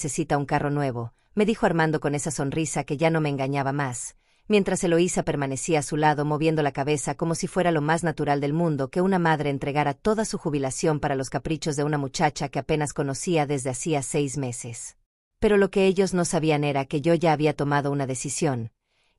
necesita un carro nuevo, me dijo Armando con esa sonrisa que ya no me engañaba más, mientras Eloísa permanecía a su lado moviendo la cabeza como si fuera lo más natural del mundo que una madre entregara toda su jubilación para los caprichos de una muchacha que apenas conocía desde hacía 6 meses. Pero lo que ellos no sabían era que yo ya había tomado una decisión,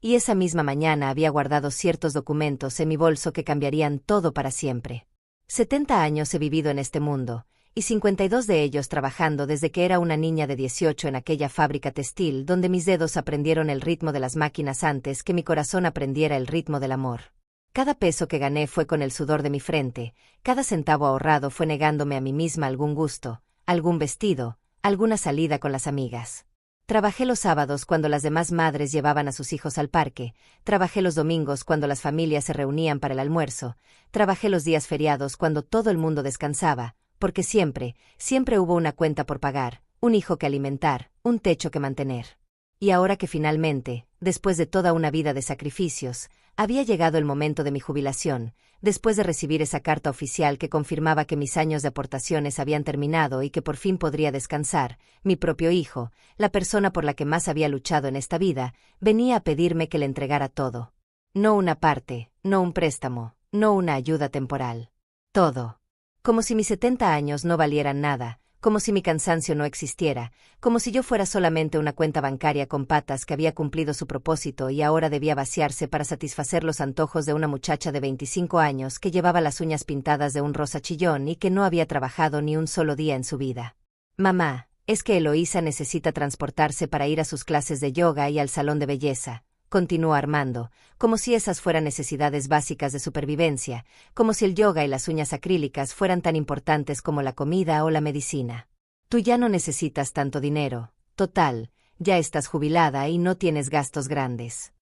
y esa misma mañana había guardado ciertos documentos en mi bolso que cambiarían todo para siempre. 70 años he vivido en este mundo, y 52 de ellos trabajando desde que era una niña de 18 en aquella fábrica textil donde mis dedos aprendieron el ritmo de las máquinas antes que mi corazón aprendiera el ritmo del amor. Cada peso que gané fue con el sudor de mi frente, cada centavo ahorrado fue negándome a mí misma algún gusto, algún vestido, alguna salida con las amigas. Trabajé los sábados cuando las demás madres llevaban a sus hijos al parque, trabajé los domingos cuando las familias se reunían para el almuerzo, trabajé los días feriados cuando todo el mundo descansaba, porque siempre hubo una cuenta por pagar, un hijo que alimentar, un techo que mantener. Y ahora que finalmente, después de toda una vida de sacrificios, había llegado el momento de mi jubilación, después de recibir esa carta oficial que confirmaba que mis años de aportaciones habían terminado y que por fin podría descansar, mi propio hijo, la persona por la que más había luchado en esta vida, venía a pedirme que le entregara todo. No una parte, no un préstamo, no una ayuda temporal. Todo. Como si mis 70 años no valieran nada, como si mi cansancio no existiera, como si yo fuera solamente una cuenta bancaria con patas que había cumplido su propósito y ahora debía vaciarse para satisfacer los antojos de una muchacha de 25 años que llevaba las uñas pintadas de un rosa chillón y que no había trabajado ni un solo día en su vida. Mamá, es que Eloísa necesita transportarse para ir a sus clases de yoga y al salón de belleza, continuó Armando, como si esas fueran necesidades básicas de supervivencia, como si el yoga y las uñas acrílicas fueran tan importantes como la comida o la medicina. Tú ya no necesitas tanto dinero, total, ya estás jubilada y no tienes gastos grandes.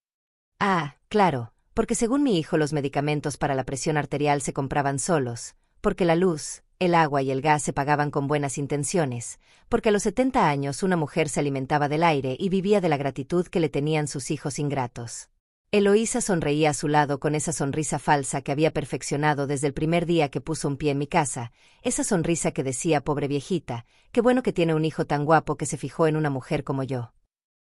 Ah, claro, porque según mi hijo los medicamentos para la presión arterial se compraban solos, porque la luz, el agua y el gas se pagaban con buenas intenciones, porque a los 70 años una mujer se alimentaba del aire y vivía de la gratitud que le tenían sus hijos ingratos. Eloísa sonreía a su lado con esa sonrisa falsa que había perfeccionado desde el primer día que puso un pie en mi casa, esa sonrisa que decía pobre viejita, qué bueno que tiene un hijo tan guapo que se fijó en una mujer como yo.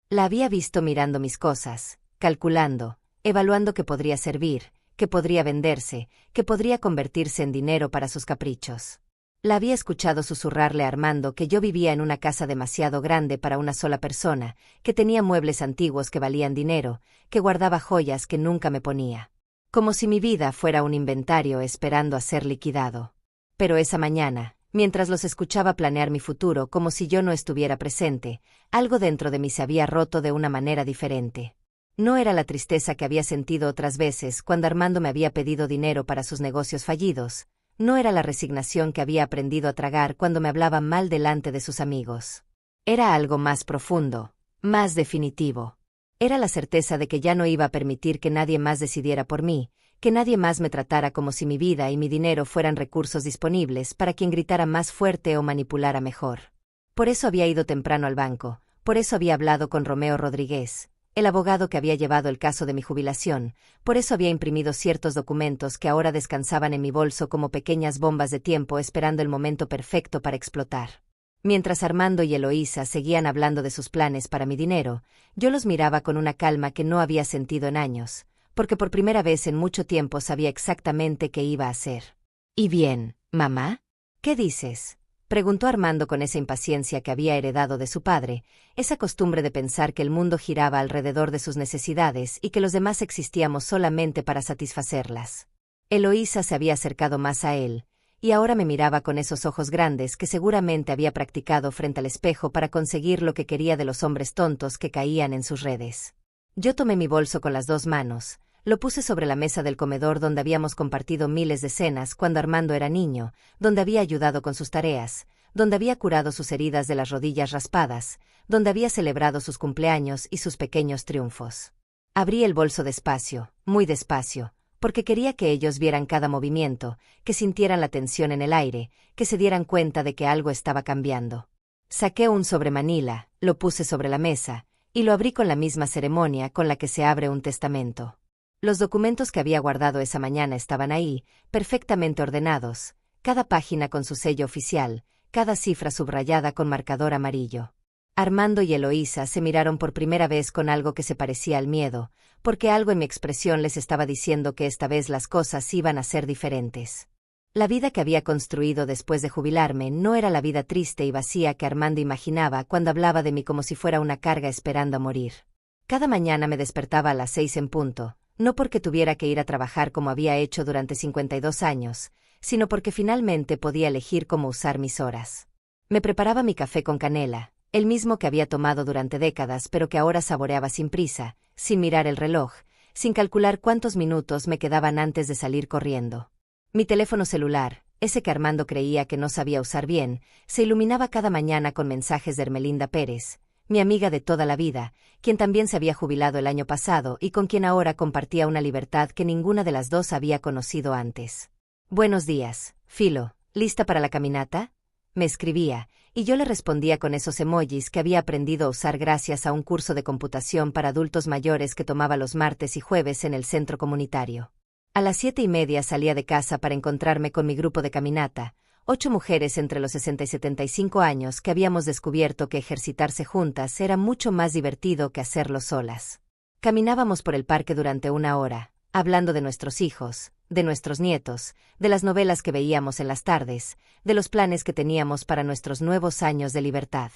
La había visto mirando mis cosas, calculando, evaluando qué podría servir, que podría venderse, que podría convertirse en dinero para sus caprichos. La había escuchado susurrarle a Armando que yo vivía en una casa demasiado grande para una sola persona, que tenía muebles antiguos que valían dinero, que guardaba joyas que nunca me ponía. Como si mi vida fuera un inventario esperando a ser liquidado. Pero esa mañana, mientras los escuchaba planear mi futuro como si yo no estuviera presente, algo dentro de mí se había roto de una manera diferente. No era la tristeza que había sentido otras veces cuando Armando me había pedido dinero para sus negocios fallidos, no era la resignación que había aprendido a tragar cuando me hablaba mal delante de sus amigos. Era algo más profundo, más definitivo. Era la certeza de que ya no iba a permitir que nadie más decidiera por mí, que nadie más me tratara como si mi vida y mi dinero fueran recursos disponibles para quien gritara más fuerte o manipulara mejor. Por eso había ido temprano al banco, por eso había hablado con Romeo Rodríguez, el abogado que había llevado el caso de mi jubilación, por eso había imprimido ciertos documentos que ahora descansaban en mi bolso como pequeñas bombas de tiempo esperando el momento perfecto para explotar. Mientras Armando y Eloísa seguían hablando de sus planes para mi dinero, yo los miraba con una calma que no había sentido en años, porque por primera vez en mucho tiempo sabía exactamente qué iba a hacer. ¿Y bien, mamá? ¿Qué dices?, preguntó Armando con esa impaciencia que había heredado de su padre, esa costumbre de pensar que el mundo giraba alrededor de sus necesidades y que los demás existíamos solamente para satisfacerlas. Eloísa se había acercado más a él, y ahora me miraba con esos ojos grandes que seguramente había practicado frente al espejo para conseguir lo que quería de los hombres tontos que caían en sus redes. Yo tomé mi bolso con las 2 manos, lo puse sobre la mesa del comedor donde habíamos compartido miles de cenas cuando Armando era niño, donde había ayudado con sus tareas, donde había curado sus heridas de las rodillas raspadas, donde había celebrado sus cumpleaños y sus pequeños triunfos. Abrí el bolso despacio, muy despacio, porque quería que ellos vieran cada movimiento, que sintieran la tensión en el aire, que se dieran cuenta de que algo estaba cambiando. Saqué un sobremanila, lo puse sobre la mesa, y lo abrí con la misma ceremonia con la que se abre un testamento. Los documentos que había guardado esa mañana estaban ahí, perfectamente ordenados, cada página con su sello oficial, cada cifra subrayada con marcador amarillo. Armando y Eloísa se miraron por primera vez con algo que se parecía al miedo, porque algo en mi expresión les estaba diciendo que esta vez las cosas iban a ser diferentes. La vida que había construido después de jubilarme no era la vida triste y vacía que Armando imaginaba cuando hablaba de mí como si fuera una carga esperando a morir. Cada mañana me despertaba a las 6 en punto, no porque tuviera que ir a trabajar como había hecho durante 52 años, sino porque finalmente podía elegir cómo usar mis horas. Me preparaba mi café con canela, el mismo que había tomado durante décadas pero que ahora saboreaba sin prisa, sin mirar el reloj, sin calcular cuántos minutos me quedaban antes de salir corriendo. Mi teléfono celular, ese que Armando creía que no sabía usar bien, se iluminaba cada mañana con mensajes de Ermelinda Pérez, mi amiga de toda la vida, quien también se había jubilado el año pasado y con quien ahora compartía una libertad que ninguna de las dos había conocido antes. «Buenos días, Filo, ¿lista para la caminata?», me escribía, y yo le respondía con esos emojis que había aprendido a usar gracias a un curso de computación para adultos mayores que tomaba los martes y jueves en el centro comunitario. A las 7:30 salía de casa para encontrarme con mi grupo de caminata, 8 mujeres entre los 60 y 75 años que habíamos descubierto que ejercitarse juntas era mucho más divertido que hacerlo solas. Caminábamos por el parque durante 1 hora, hablando de nuestros hijos, de nuestros nietos, de las novelas que veíamos en las tardes, de los planes que teníamos para nuestros nuevos años de libertad.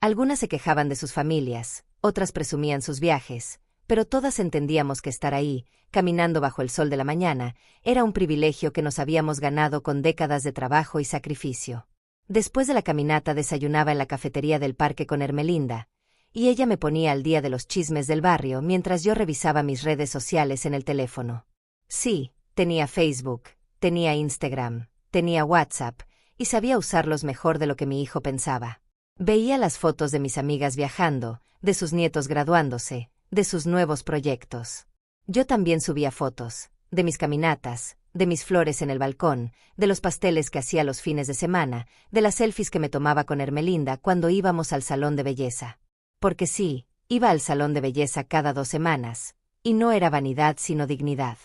Algunas se quejaban de sus familias, otras presumían sus viajes, pero todas entendíamos que estar ahí, caminando bajo el sol de la mañana, era un privilegio que nos habíamos ganado con décadas de trabajo y sacrificio. Después de la caminata desayunaba en la cafetería del parque con Ermelinda, y ella me ponía al día de los chismes del barrio mientras yo revisaba mis redes sociales en el teléfono. Sí, tenía Facebook, tenía Instagram, tenía WhatsApp, y sabía usarlos mejor de lo que mi hijo pensaba. Veía las fotos de mis amigas viajando, de sus nietos graduándose, de sus nuevos proyectos. Yo también subía fotos, de mis caminatas, de mis flores en el balcón, de los pasteles que hacía los fines de semana, de las selfies que me tomaba con Ermelinda cuando íbamos al salón de belleza. Porque sí, iba al salón de belleza cada 2 semanas, y no era vanidad sino dignidad.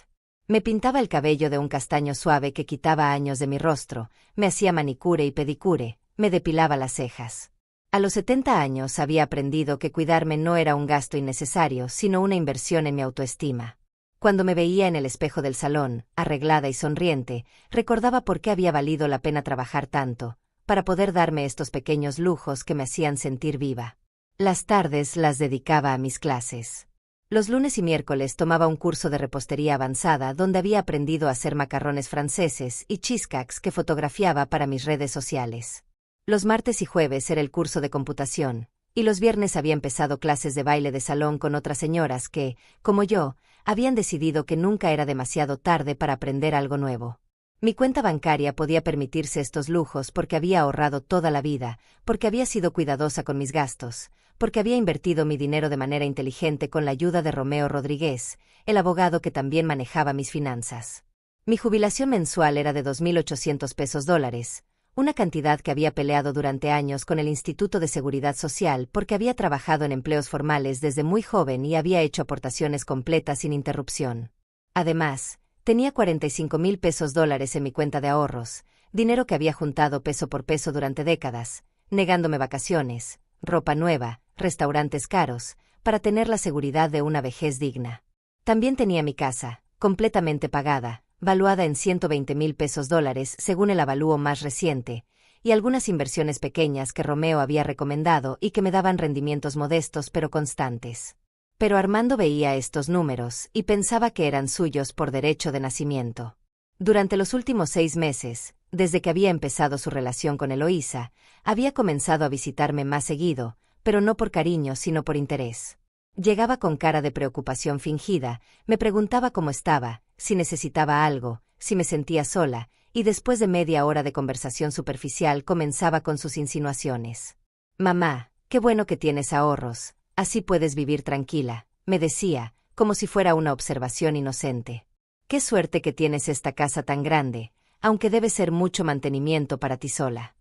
Me pintaba el cabello de un castaño suave que quitaba años de mi rostro, me hacía manicure y pedicure, me depilaba las cejas. A los 70 años había aprendido que cuidarme no era un gasto innecesario, sino una inversión en mi autoestima. Cuando me veía en el espejo del salón, arreglada y sonriente, recordaba por qué había valido la pena trabajar tanto, para poder darme estos pequeños lujos que me hacían sentir viva. Las tardes las dedicaba a mis clases. Los lunes y miércoles tomaba un curso de repostería avanzada donde había aprendido a hacer macarrones franceses y cheesecakes que fotografiaba para mis redes sociales. Los martes y jueves era el curso de computación, y los viernes había empezado clases de baile de salón con otras señoras que, como yo, habían decidido que nunca era demasiado tarde para aprender algo nuevo. Mi cuenta bancaria podía permitirse estos lujos porque había ahorrado toda la vida, porque había sido cuidadosa con mis gastos, porque había invertido mi dinero de manera inteligente con la ayuda de Romeo Rodríguez, el abogado que también manejaba mis finanzas. Mi jubilación mensual era de $2,800, una cantidad que había peleado durante años con el Instituto de Seguridad Social porque había trabajado en empleos formales desde muy joven y había hecho aportaciones completas sin interrupción. Además, tenía $45,000 en mi cuenta de ahorros, dinero que había juntado peso por peso durante décadas, negándome vacaciones, ropa nueva, restaurantes caros, para tener la seguridad de una vejez digna. También tenía mi casa, completamente pagada, valuada en $120,000 según el avalúo más reciente, y algunas inversiones pequeñas que Romeo había recomendado y que me daban rendimientos modestos pero constantes. Pero Armando veía estos números y pensaba que eran suyos por derecho de nacimiento. Durante los últimos 6 meses, desde que había empezado su relación con Eloísa, había comenzado a visitarme más seguido, pero no por cariño sino por interés. Llegaba con cara de preocupación fingida, me preguntaba cómo estaba, si necesitaba algo, si me sentía sola, y después de media hora de conversación superficial comenzaba con sus insinuaciones. «Mamá, qué bueno que tienes ahorros, así puedes vivir tranquila», me decía, como si fuera una observación inocente. «Qué suerte que tienes esta casa tan grande, aunque debe ser mucho mantenimiento para ti sola».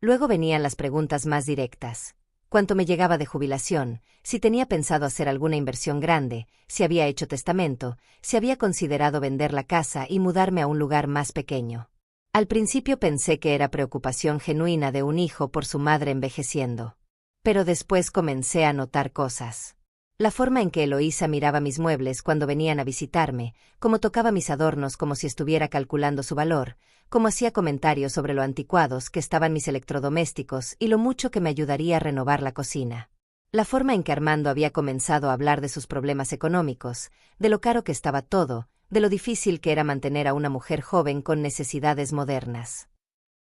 Luego venían las preguntas más directas. Cuánto me llegaba de jubilación, si tenía pensado hacer alguna inversión grande, si había hecho testamento, si había considerado vender la casa y mudarme a un lugar más pequeño. Al principio pensé que era preocupación genuina de un hijo por su madre envejeciendo. Pero después comencé a notar cosas. La forma en que Eloísa miraba mis muebles cuando venían a visitarme, cómo tocaba mis adornos como si estuviera calculando su valor, cómo hacía comentarios sobre lo anticuados que estaban mis electrodomésticos y lo mucho que me ayudaría a renovar la cocina. La forma en que Armando había comenzado a hablar de sus problemas económicos, de lo caro que estaba todo, de lo difícil que era mantener a una mujer joven con necesidades modernas.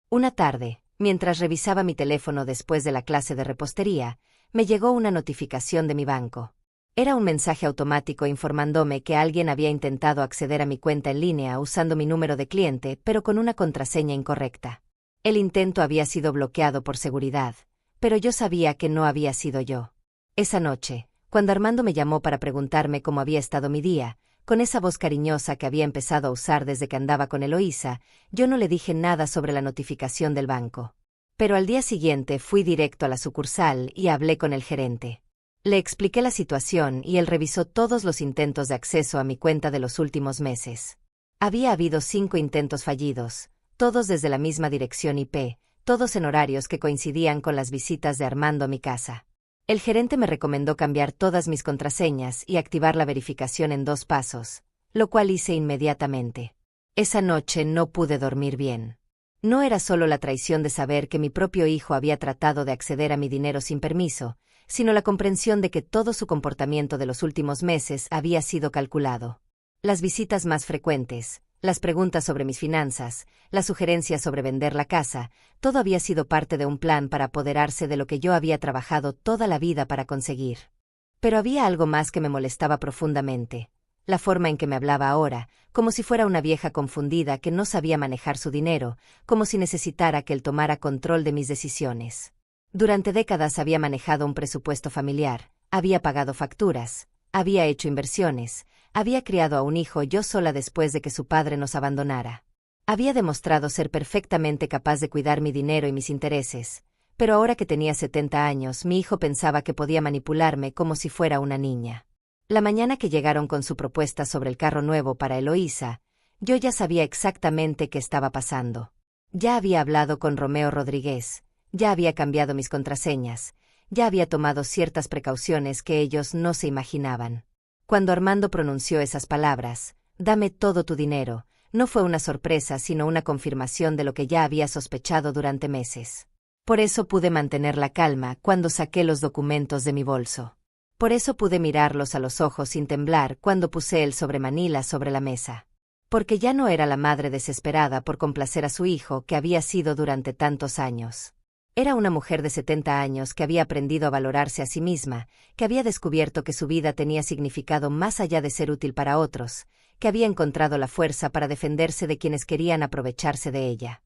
Una tarde, mientras revisaba mi teléfono después de la clase de repostería, me llegó una notificación de mi banco. Era un mensaje automático informándome que alguien había intentado acceder a mi cuenta en línea usando mi número de cliente, pero con una contraseña incorrecta. El intento había sido bloqueado por seguridad, pero yo sabía que no había sido yo. Esa noche, cuando Armando me llamó para preguntarme cómo había estado mi día, con esa voz cariñosa que había empezado a usar desde que andaba con Eloísa, yo no le dije nada sobre la notificación del banco. Pero al día siguiente fui directo a la sucursal y hablé con el gerente. Le expliqué la situación y él revisó todos los intentos de acceso a mi cuenta de los últimos meses. Había habido 5 intentos fallidos, todos desde la misma dirección IP, todos en horarios que coincidían con las visitas de Armando a mi casa. El gerente me recomendó cambiar todas mis contraseñas y activar la verificación en 2 pasos, lo cual hice inmediatamente. Esa noche no pude dormir bien. No era solo la traición de saber que mi propio hijo había tratado de acceder a mi dinero sin permiso, sino la comprensión de que todo su comportamiento de los últimos meses había sido calculado. Las visitas más frecuentes, las preguntas sobre mis finanzas, las sugerencias sobre vender la casa, todo había sido parte de un plan para apoderarse de lo que yo había trabajado toda la vida para conseguir. Pero había algo más que me molestaba profundamente. La forma en que me hablaba ahora, como si fuera una vieja confundida que no sabía manejar su dinero, como si necesitara que él tomara control de mis decisiones. Durante décadas había manejado un presupuesto familiar, había pagado facturas, había hecho inversiones, había criado a un hijo yo sola después de que su padre nos abandonara. Había demostrado ser perfectamente capaz de cuidar mi dinero y mis intereses, pero ahora que tenía 70 años, mi hijo pensaba que podía manipularme como si fuera una niña. La mañana que llegaron con su propuesta sobre el carro nuevo para Eloísa, yo ya sabía exactamente qué estaba pasando. Ya había hablado con Romeo Rodríguez, ya había cambiado mis contraseñas, ya había tomado ciertas precauciones que ellos no se imaginaban. Cuando Armando pronunció esas palabras, «Dame todo tu dinero», no fue una sorpresa sino una confirmación de lo que ya había sospechado durante meses. Por eso pude mantener la calma cuando saqué los documentos de mi bolso. Por eso pude mirarlos a los ojos sin temblar cuando puse el sobremanila sobre la mesa. Porque ya no era la madre desesperada por complacer a su hijo que había sido durante tantos años. Era una mujer de 70 años que había aprendido a valorarse a sí misma, que había descubierto que su vida tenía significado más allá de ser útil para otros, que había encontrado la fuerza para defenderse de quienes querían aprovecharse de ella.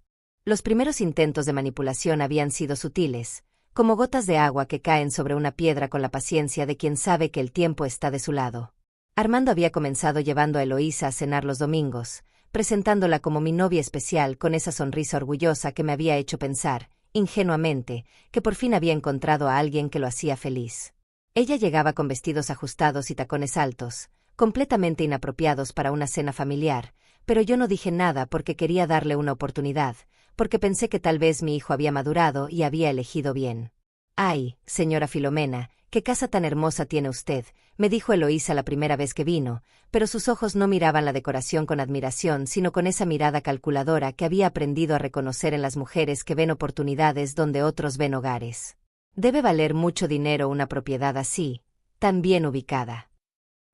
Los primeros intentos de manipulación habían sido sutiles, como gotas de agua que caen sobre una piedra con la paciencia de quien sabe que el tiempo está de su lado. Armando había comenzado llevando a Eloísa a cenar los domingos, presentándola como mi novia especial con esa sonrisa orgullosa que me había hecho pensar, ingenuamente, que por fin había encontrado a alguien que lo hacía feliz. Ella llegaba con vestidos ajustados y tacones altos, completamente inapropiados para una cena familiar, pero yo no dije nada porque quería darle una oportunidad, porque pensé que tal vez mi hijo había madurado y había elegido bien. «Ay, señora Filomena, qué casa tan hermosa tiene usted», me dijo Eloísa la primera vez que vino, pero sus ojos no miraban la decoración con admiración sino con esa mirada calculadora que había aprendido a reconocer en las mujeres que ven oportunidades donde otros ven hogares. Debe valer mucho dinero una propiedad así, tan bien ubicada.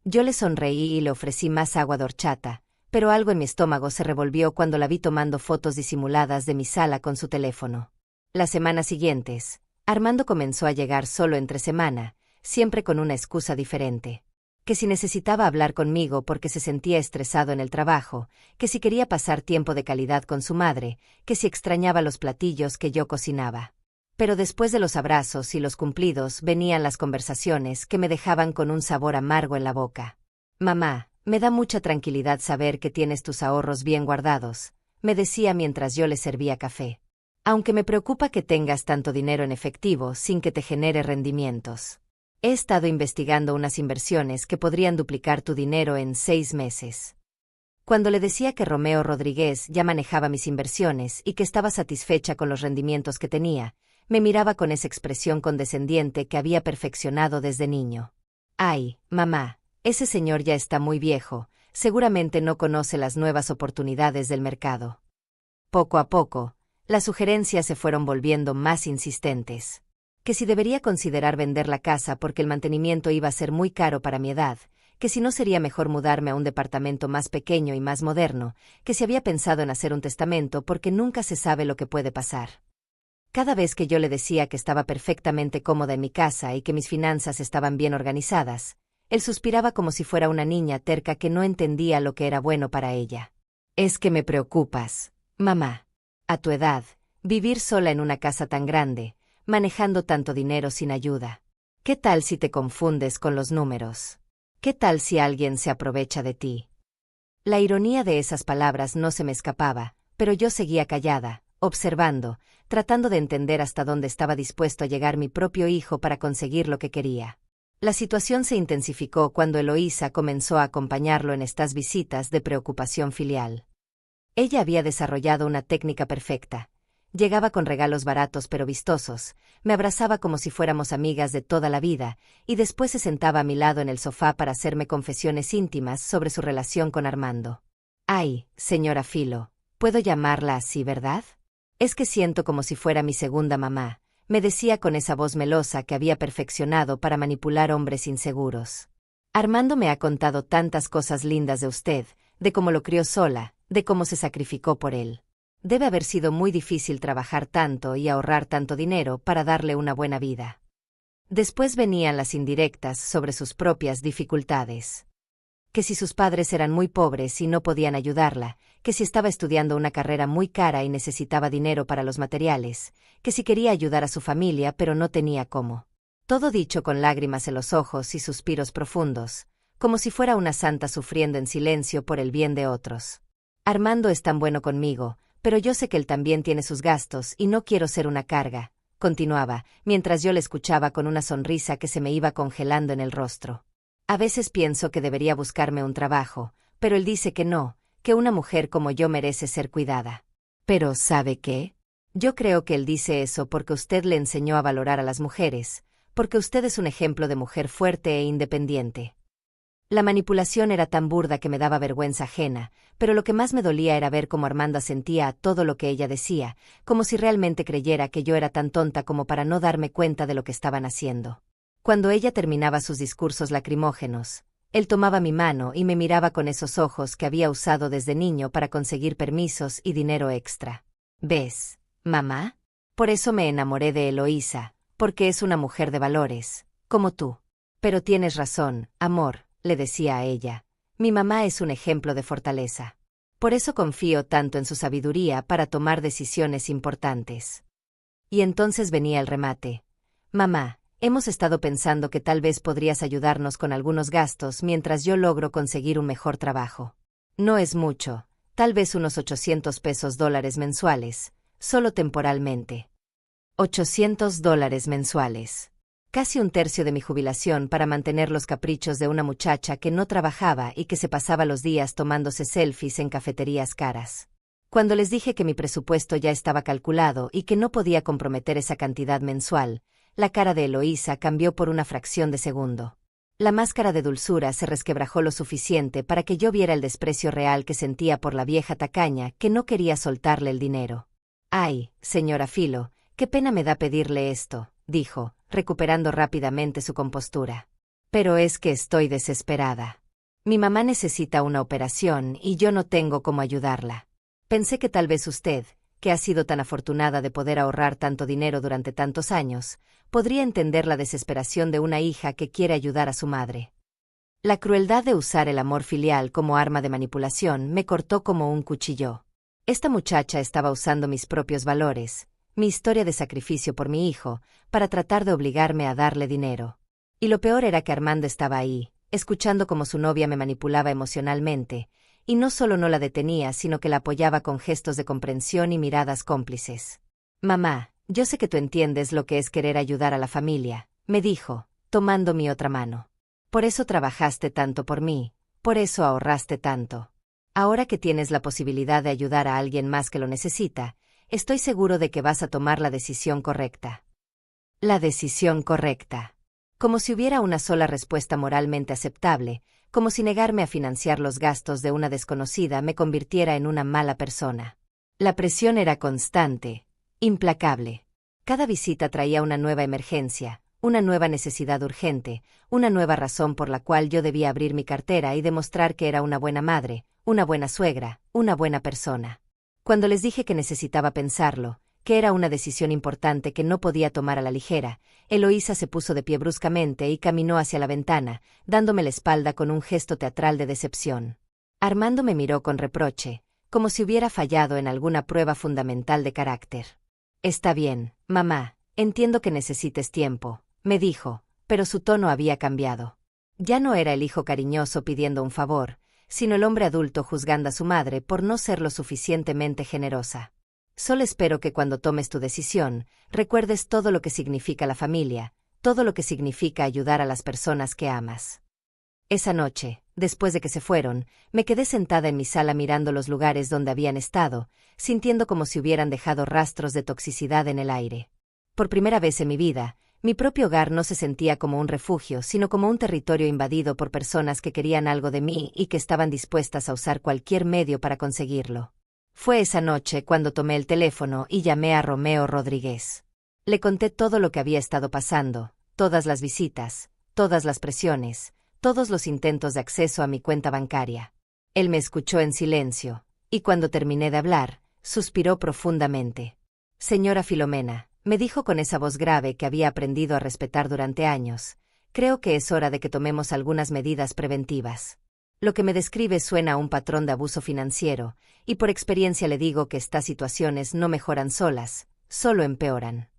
Yo le sonreí y le ofrecí más agua de horchata, pero algo en mi estómago se revolvió cuando la vi tomando fotos disimuladas de mi sala con su teléfono. Las semanas siguientes, Armando comenzó a llegar solo entre semana, siempre con una excusa diferente. Que si necesitaba hablar conmigo porque se sentía estresado en el trabajo, que si quería pasar tiempo de calidad con su madre, que si extrañaba los platillos que yo cocinaba. Pero después de los abrazos y los cumplidos venían las conversaciones que me dejaban con un sabor amargo en la boca. «Mamá, me da mucha tranquilidad saber que tienes tus ahorros bien guardados», me decía mientras yo le servía café. «Aunque me preocupa que tengas tanto dinero en efectivo sin que te genere rendimientos. He estado investigando unas inversiones que podrían duplicar tu dinero en 6 meses». Cuando le decía que Romeo Rodríguez ya manejaba mis inversiones y que estaba satisfecha con los rendimientos que tenía, Me miraba con esa expresión condescendiente que había perfeccionado desde niño. Ay, mamá, ese señor ya está muy viejo, seguramente no conoce las nuevas oportunidades del mercado. Poco a poco, las sugerencias se fueron volviendo más insistentes. Que si debería considerar vender la casa porque el mantenimiento iba a ser muy caro para mi edad, que si no sería mejor mudarme a un departamento más pequeño y más moderno, que si había pensado en hacer un testamento porque nunca se sabe lo que puede pasar. Cada vez que yo le decía que estaba perfectamente cómoda en mi casa y que mis finanzas estaban bien organizadas, él suspiraba como si fuera una niña terca que no entendía lo que era bueno para ella. Es que me preocupas, mamá. A tu edad, vivir sola en una casa tan grande, manejando tanto dinero sin ayuda. ¿Qué tal si te confundes con los números? ¿Qué tal si alguien se aprovecha de ti? La ironía de esas palabras no se me escapaba, pero yo seguía callada, observando, tratando de entender hasta dónde estaba dispuesto a llegar mi propio hijo para conseguir lo que quería. La situación se intensificó cuando Eloísa comenzó a acompañarlo en estas visitas de preocupación filial. Ella había desarrollado una técnica perfecta. Llegaba con regalos baratos pero vistosos, me abrazaba como si fuéramos amigas de toda la vida, y después se sentaba a mi lado en el sofá para hacerme confesiones íntimas sobre su relación con Armando. Ay, señora Filo, puedo llamarla así, ¿verdad? Es que siento como si fuera mi segunda mamá, me decía con esa voz melosa que había perfeccionado para manipular hombres inseguros. Armando me ha contado tantas cosas lindas de usted, de cómo lo crió sola, de cómo se sacrificó por él. Debe haber sido muy difícil trabajar tanto y ahorrar tanto dinero para darle una buena vida. Después venían las indirectas sobre sus propias dificultades. Que si sus padres eran muy pobres y no podían ayudarla, que si estaba estudiando una carrera muy cara y necesitaba dinero para los materiales, que si quería ayudar a su familia pero no tenía cómo. Todo dicho con lágrimas en los ojos y suspiros profundos, como si fuera una santa sufriendo en silencio por el bien de otros. Armando es tan bueno conmigo, pero yo sé que él también tiene sus gastos y no quiero ser una carga, continuaba, mientras yo le escuchaba con una sonrisa que se me iba congelando en el rostro. A veces pienso que debería buscarme un trabajo, pero él dice que no, que una mujer como yo merece ser cuidada. Pero ¿sabe qué? Yo creo que él dice eso porque usted le enseñó a valorar a las mujeres, porque usted es un ejemplo de mujer fuerte e independiente. La manipulación era tan burda que me daba vergüenza ajena, pero lo que más me dolía era ver cómo Armando asentía a todo lo que ella decía, como si realmente creyera que yo era tan tonta como para no darme cuenta de lo que estaban haciendo. Cuando ella terminaba sus discursos lacrimógenos, él tomaba mi mano y me miraba con esos ojos que había usado desde niño para conseguir permisos y dinero extra. ¿Ves, mamá? Por eso me enamoré de Eloísa, porque es una mujer de valores, como tú. Pero tienes razón, amor, le decía a ella. Mi mamá es un ejemplo de fortaleza. Por eso confío tanto en su sabiduría para tomar decisiones importantes. Y entonces venía el remate. Mamá, hemos estado pensando que tal vez podrías ayudarnos con algunos gastos mientras yo logro conseguir un mejor trabajo. No es mucho, tal vez unos $800 mensuales, solo temporalmente. $800 mensuales. Casi un tercio de mi jubilación para mantener los caprichos de una muchacha que no trabajaba y que se pasaba los días tomándose selfies en cafeterías caras. Cuando les dije que mi presupuesto ya estaba calculado y que no podía comprometer esa cantidad mensual, la cara de Eloísa cambió por una fracción de segundo. La máscara de dulzura se resquebrajó lo suficiente para que yo viera el desprecio real que sentía por la vieja tacaña que no quería soltarle el dinero. Ay, señora Filo, qué pena me da pedirle esto, dijo, recuperando rápidamente su compostura. Pero es que estoy desesperada. Mi mamá necesita una operación y yo no tengo cómo ayudarla. Pensé que tal vez usted, que ha sido tan afortunada de poder ahorrar tanto dinero durante tantos años, podría entender la desesperación de una hija que quiere ayudar a su madre. La crueldad de usar el amor filial como arma de manipulación me cortó como un cuchillo. Esta muchacha estaba usando mis propios valores, mi historia de sacrificio por mi hijo, para tratar de obligarme a darle dinero. Y lo peor era que Armando estaba ahí, escuchando cómo su novia me manipulaba emocionalmente, y no solo no la detenía, sino que la apoyaba con gestos de comprensión y miradas cómplices. Mamá, yo sé que tú entiendes lo que es querer ayudar a la familia, me dijo, tomando mi otra mano. Por eso trabajaste tanto por mí, por eso ahorraste tanto. Ahora que tienes la posibilidad de ayudar a alguien más que lo necesita, estoy seguro de que vas a tomar la decisión correcta. La decisión correcta. Como si hubiera una sola respuesta moralmente aceptable, como si negarme a financiar los gastos de una desconocida me convirtiera en una mala persona. La presión era constante, implacable. Cada visita traía una nueva emergencia, una nueva necesidad urgente, una nueva razón por la cual yo debía abrir mi cartera y demostrar que era una buena madre, una buena suegra, una buena persona. Cuando les dije que necesitaba pensarlo, que era una decisión importante que no podía tomar a la ligera, Eloísa se puso de pie bruscamente y caminó hacia la ventana, dándome la espalda con un gesto teatral de decepción. Armando me miró con reproche, como si hubiera fallado en alguna prueba fundamental de carácter. Está bien, mamá, entiendo que necesites tiempo, me dijo, pero su tono había cambiado. Ya no era el hijo cariñoso pidiendo un favor, sino el hombre adulto juzgando a su madre por no ser lo suficientemente generosa. Solo espero que cuando tomes tu decisión, recuerdes todo lo que significa la familia, todo lo que significa ayudar a las personas que amas. Esa noche, después de que se fueron, me quedé sentada en mi sala mirando los lugares donde habían estado, sintiendo como si hubieran dejado rastros de toxicidad en el aire. Por primera vez en mi vida, mi propio hogar no se sentía como un refugio, sino como un territorio invadido por personas que querían algo de mí y que estaban dispuestas a usar cualquier medio para conseguirlo. Fue esa noche cuando tomé el teléfono y llamé a Romeo Rodríguez. Le conté todo lo que había estado pasando, todas las visitas, todas las presiones, todos los intentos de acceso a mi cuenta bancaria. Él me escuchó en silencio, y cuando terminé de hablar, suspiró profundamente. Señora Filomena, me dijo con esa voz grave que había aprendido a respetar durante años, creo que es hora de que tomemos algunas medidas preventivas. Lo que me describe suena a un patrón de abuso financiero, y por experiencia le digo que estas situaciones no mejoran solas, solo empeoran.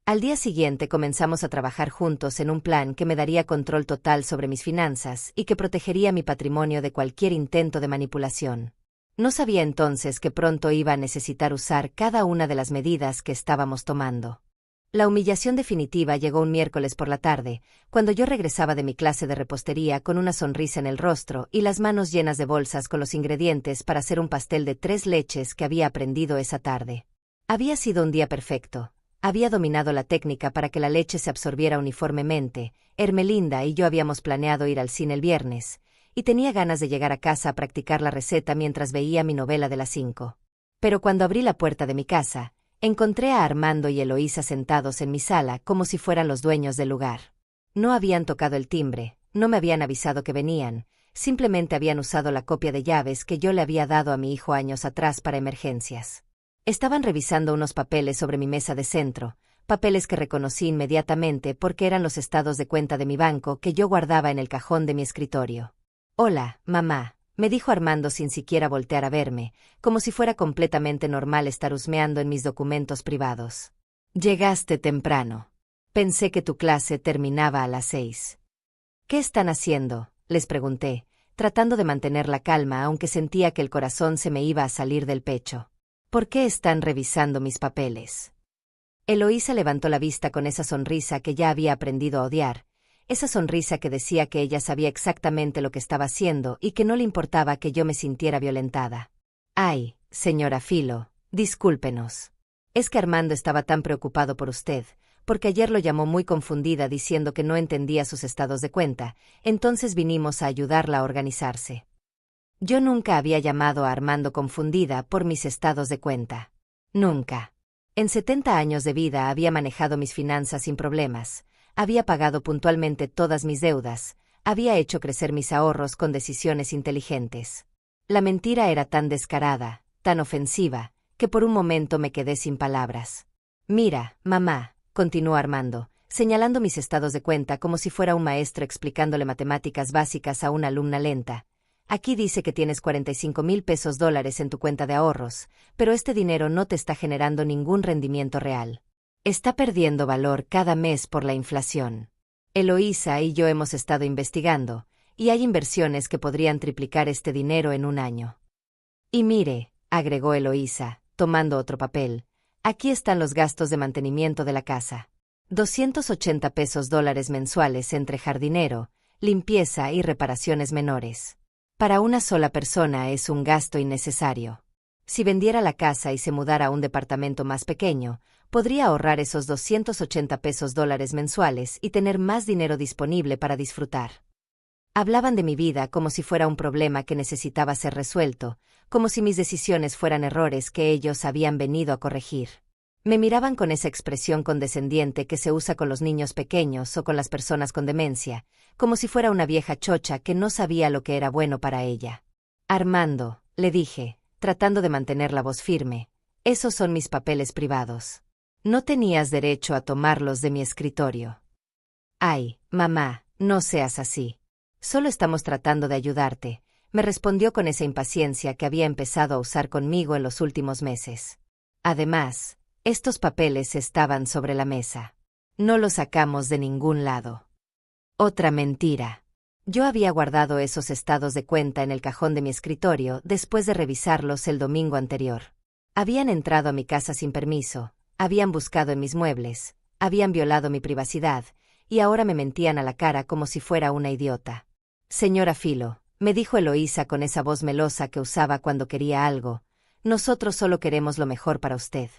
Al día siguiente comenzamos a trabajar juntos en un plan que me daría control total sobre mis finanzas y que protegería mi patrimonio de cualquier intento de manipulación. No sabía entonces que pronto iba a necesitar usar cada una de las medidas que estábamos tomando. La humillación definitiva llegó un miércoles por la tarde, cuando yo regresaba de mi clase de repostería con una sonrisa en el rostro y las manos llenas de bolsas con los ingredientes para hacer un pastel de 3 leches que había aprendido esa tarde. Había sido un día perfecto. Había dominado la técnica para que la leche se absorbiera uniformemente. Hermelinda y yo habíamos planeado ir al cine el viernes, y tenía ganas de llegar a casa a practicar la receta mientras veía mi novela de las 5. Pero cuando abrí la puerta de mi casa, encontré a Armando y Eloísa sentados en mi sala como si fueran los dueños del lugar. No habían tocado el timbre, no me habían avisado que venían, simplemente habían usado la copia de llaves que yo le había dado a mi hijo años atrás para emergencias. Estaban revisando unos papeles sobre mi mesa de centro, papeles que reconocí inmediatamente porque eran los estados de cuenta de mi banco que yo guardaba en el cajón de mi escritorio. «Hola, mamá», me dijo Armando sin siquiera voltear a verme, como si fuera completamente normal estar husmeando en mis documentos privados. «Llegaste temprano. Pensé que tu clase terminaba a las 6. «¿Qué están haciendo?», les pregunté, tratando de mantener la calma aunque sentía que el corazón se me iba a salir del pecho. «¿Por qué están revisando mis papeles?». Eloísa levantó la vista con esa sonrisa que ya había aprendido a odiar, esa sonrisa que decía que ella sabía exactamente lo que estaba haciendo y que no le importaba que yo me sintiera violentada. «Ay, señora Filo, discúlpenos. Es que Armando estaba tan preocupado por usted, porque ayer lo llamó muy confundida diciendo que no entendía sus estados de cuenta, entonces vinimos a ayudarla a organizarse». Yo nunca había llamado a Armando confundida por mis estados de cuenta. Nunca. En 70 años de vida había manejado mis finanzas sin problemas, había pagado puntualmente todas mis deudas, había hecho crecer mis ahorros con decisiones inteligentes. La mentira era tan descarada, tan ofensiva, que por un momento me quedé sin palabras. «Mira, mamá», continuó Armando, señalando mis estados de cuenta como si fuera un maestro explicándole matemáticas básicas a una alumna lenta. «Aquí dice que tienes $45,000 en tu cuenta de ahorros, pero este dinero no te está generando ningún rendimiento real. Está perdiendo valor cada mes por la inflación. Eloísa y yo hemos estado investigando, y hay inversiones que podrían triplicar este dinero en un año. Y mire», agregó Eloísa, tomando otro papel, «aquí están los gastos de mantenimiento de la casa. $280 mensuales entre jardinero, limpieza y reparaciones menores. Para una sola persona es un gasto innecesario. Si vendiera la casa y se mudara a un departamento más pequeño, podría ahorrar esos 280 pesos dólares mensuales y tener más dinero disponible para disfrutar. Hablaban de mi vida como si fuera un problema que necesitaba ser resuelto, como si mis decisiones fueran errores que ellos habían venido a corregir. Me miraban con esa expresión condescendiente que se usa con los niños pequeños o con las personas con demencia, como si fuera una vieja chocha que no sabía lo que era bueno para ella. Armando, le dije, tratando de mantener la voz firme, esos son mis papeles privados. No tenías derecho a tomarlos de mi escritorio. Ay, mamá, no seas así. Solo estamos tratando de ayudarte, me respondió con esa impaciencia que había empezado a usar conmigo en los últimos meses. Además, estos papeles estaban sobre la mesa. No los sacamos de ningún lado. Otra mentira. Yo había guardado esos estados de cuenta en el cajón de mi escritorio después de revisarlos el domingo anterior. Habían entrado a mi casa sin permiso, habían buscado en mis muebles, habían violado mi privacidad, y ahora me mentían a la cara como si fuera una idiota. Señora Filo, me dijo Eloísa con esa voz melosa que usaba cuando quería algo, nosotros solo queremos lo mejor para usted.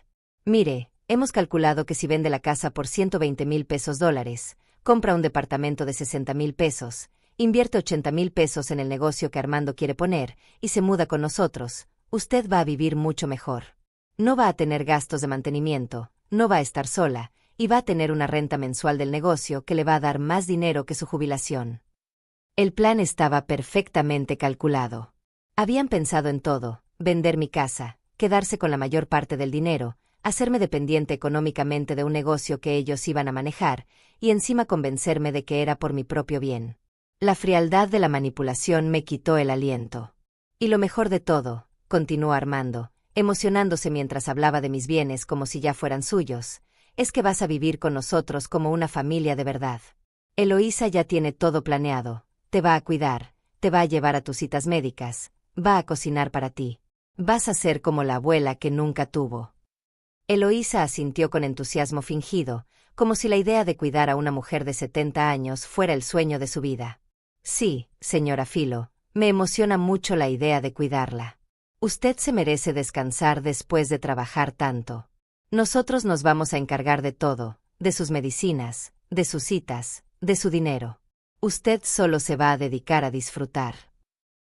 Mire, hemos calculado que si vende la casa por 120,000 pesos dólares, compra un departamento de 60,000 pesos, invierte 80,000 pesos en el negocio que Armando quiere poner, y se muda con nosotros, usted va a vivir mucho mejor. No va a tener gastos de mantenimiento, no va a estar sola, y va a tener una renta mensual del negocio que le va a dar más dinero que su jubilación. El plan estaba perfectamente calculado. Habían pensado en todo, vender mi casa, quedarse con la mayor parte del dinero, hacerme dependiente económicamente de un negocio que ellos iban a manejar, y encima convencerme de que era por mi propio bien. La frialdad de la manipulación me quitó el aliento. Y lo mejor de todo, continuó Armando, emocionándose mientras hablaba de mis bienes como si ya fueran suyos, es que vas a vivir con nosotros como una familia de verdad. Eloísa ya tiene todo planeado, te va a cuidar, te va a llevar a tus citas médicas, va a cocinar para ti. Vas a ser como la abuela que nunca tuvo. Eloísa asintió con entusiasmo fingido, como si la idea de cuidar a una mujer de 70 años fuera el sueño de su vida. Sí, señora Filo, me emociona mucho la idea de cuidarla. Usted se merece descansar después de trabajar tanto. Nosotros nos vamos a encargar de todo, de sus medicinas, de sus citas, de su dinero. Usted solo se va a dedicar a disfrutar.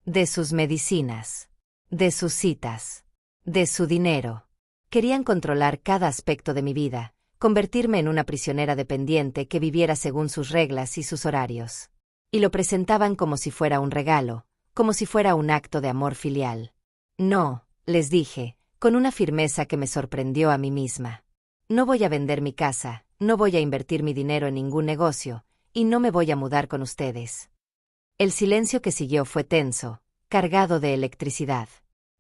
De sus medicinas, de sus citas, de su dinero. Querían controlar cada aspecto de mi vida, convertirme en una prisionera dependiente que viviera según sus reglas y sus horarios. Y lo presentaban como si fuera un regalo, como si fuera un acto de amor filial. No, les dije, con una firmeza que me sorprendió a mí misma. No voy a vender mi casa, no voy a invertir mi dinero en ningún negocio, y no me voy a mudar con ustedes. El silencio que siguió fue tenso, cargado de electricidad.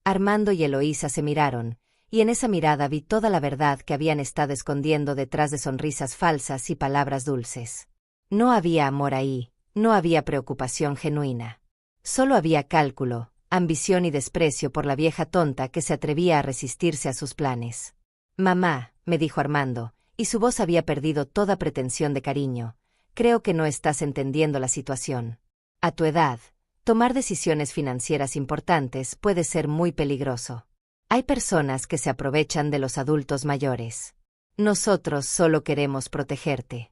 Armando y Eloísa se miraron, y en esa mirada vi toda la verdad que habían estado escondiendo detrás de sonrisas falsas y palabras dulces. No había amor ahí, no había preocupación genuina. Solo había cálculo, ambición y desprecio por la vieja tonta que se atrevía a resistirse a sus planes. Mamá, me dijo Armando, y su voz había perdido toda pretensión de cariño, creo que no estás entendiendo la situación. A tu edad, tomar decisiones financieras importantes puede ser muy peligroso. Hay personas que se aprovechan de los adultos mayores. Nosotros solo queremos protegerte.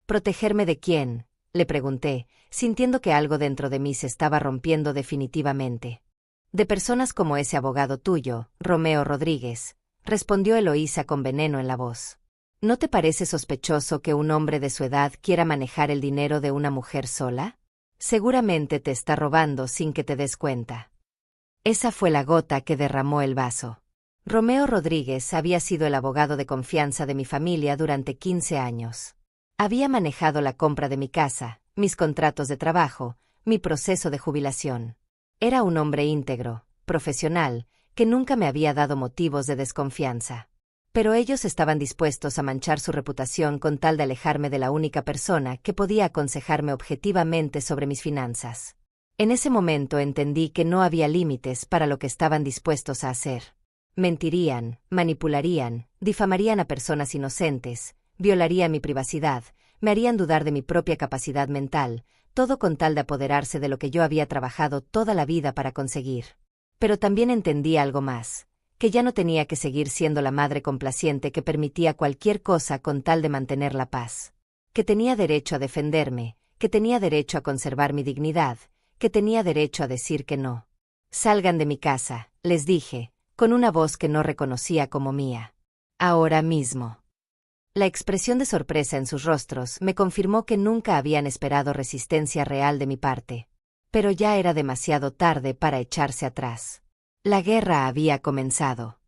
¿Protegerme de quién?, le pregunté, sintiendo que algo dentro de mí se estaba rompiendo definitivamente. De personas como ese abogado tuyo, Romeo Rodríguez, respondió Eloísa con veneno en la voz. ¿No te parece sospechoso que un hombre de su edad quiera manejar el dinero de una mujer sola? Seguramente te está robando sin que te des cuenta. Esa fue la gota que derramó el vaso. Romeo Rodríguez había sido el abogado de confianza de mi familia durante 15 años. Había manejado la compra de mi casa, mis contratos de trabajo, mi proceso de jubilación. Era un hombre íntegro, profesional, que nunca me había dado motivos de desconfianza. Pero ellos estaban dispuestos a manchar su reputación con tal de alejarme de la única persona que podía aconsejarme objetivamente sobre mis finanzas. En ese momento entendí que no había límites para lo que estaban dispuestos a hacer. Mentirían, manipularían, difamarían a personas inocentes, violarían mi privacidad, me harían dudar de mi propia capacidad mental, todo con tal de apoderarse de lo que yo había trabajado toda la vida para conseguir. Pero también entendí algo más, que ya no tenía que seguir siendo la madre complaciente que permitía cualquier cosa con tal de mantener la paz. Que tenía derecho a defenderme, que tenía derecho a conservar mi dignidad, que tenía derecho a decir que no. Salgan de mi casa, les dije, con una voz que no reconocía como mía. Ahora mismo. La expresión de sorpresa en sus rostros me confirmó que nunca habían esperado resistencia real de mi parte. Pero ya era demasiado tarde para echarse atrás. La guerra había comenzado.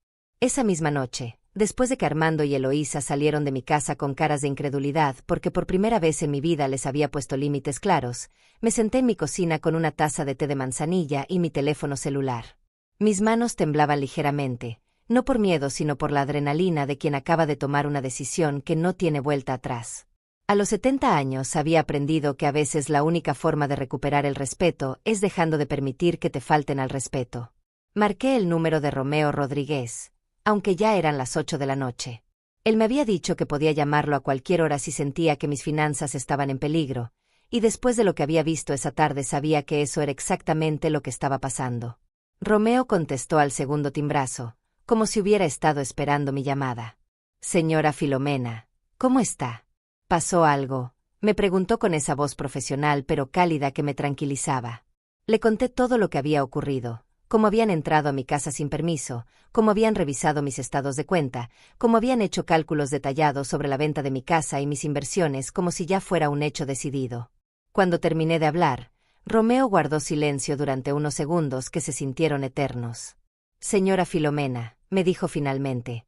Esa misma noche, después de que Armando y Eloísa salieron de mi casa con caras de incredulidad porque por primera vez en mi vida les había puesto límites claros, me senté en mi cocina con una taza de té de manzanilla y mi teléfono celular. Mis manos temblaban ligeramente, no por miedo sino por la adrenalina de quien acaba de tomar una decisión que no tiene vuelta atrás. A los 70 años había aprendido que a veces la única forma de recuperar el respeto es dejando de permitir que te falten al respeto. Marqué el número de Romeo Rodríguez, aunque ya eran las 8 de la noche. Él me había dicho que podía llamarlo a cualquier hora si sentía que mis finanzas estaban en peligro, y después de lo que había visto esa tarde sabía que eso era exactamente lo que estaba pasando. Romeo contestó al segundo timbrazo, como si hubiera estado esperando mi llamada. Señora Filomena, ¿cómo está? ¿Pasó algo? Me preguntó con esa voz profesional pero cálida que me tranquilizaba. Le conté todo lo que había ocurrido, cómo habían entrado a mi casa sin permiso, cómo habían revisado mis estados de cuenta, cómo habían hecho cálculos detallados sobre la venta de mi casa y mis inversiones como si ya fuera un hecho decidido. Cuando terminé de hablar, Romeo guardó silencio durante unos segundos que se sintieron eternos. Señora Filomena, me dijo finalmente,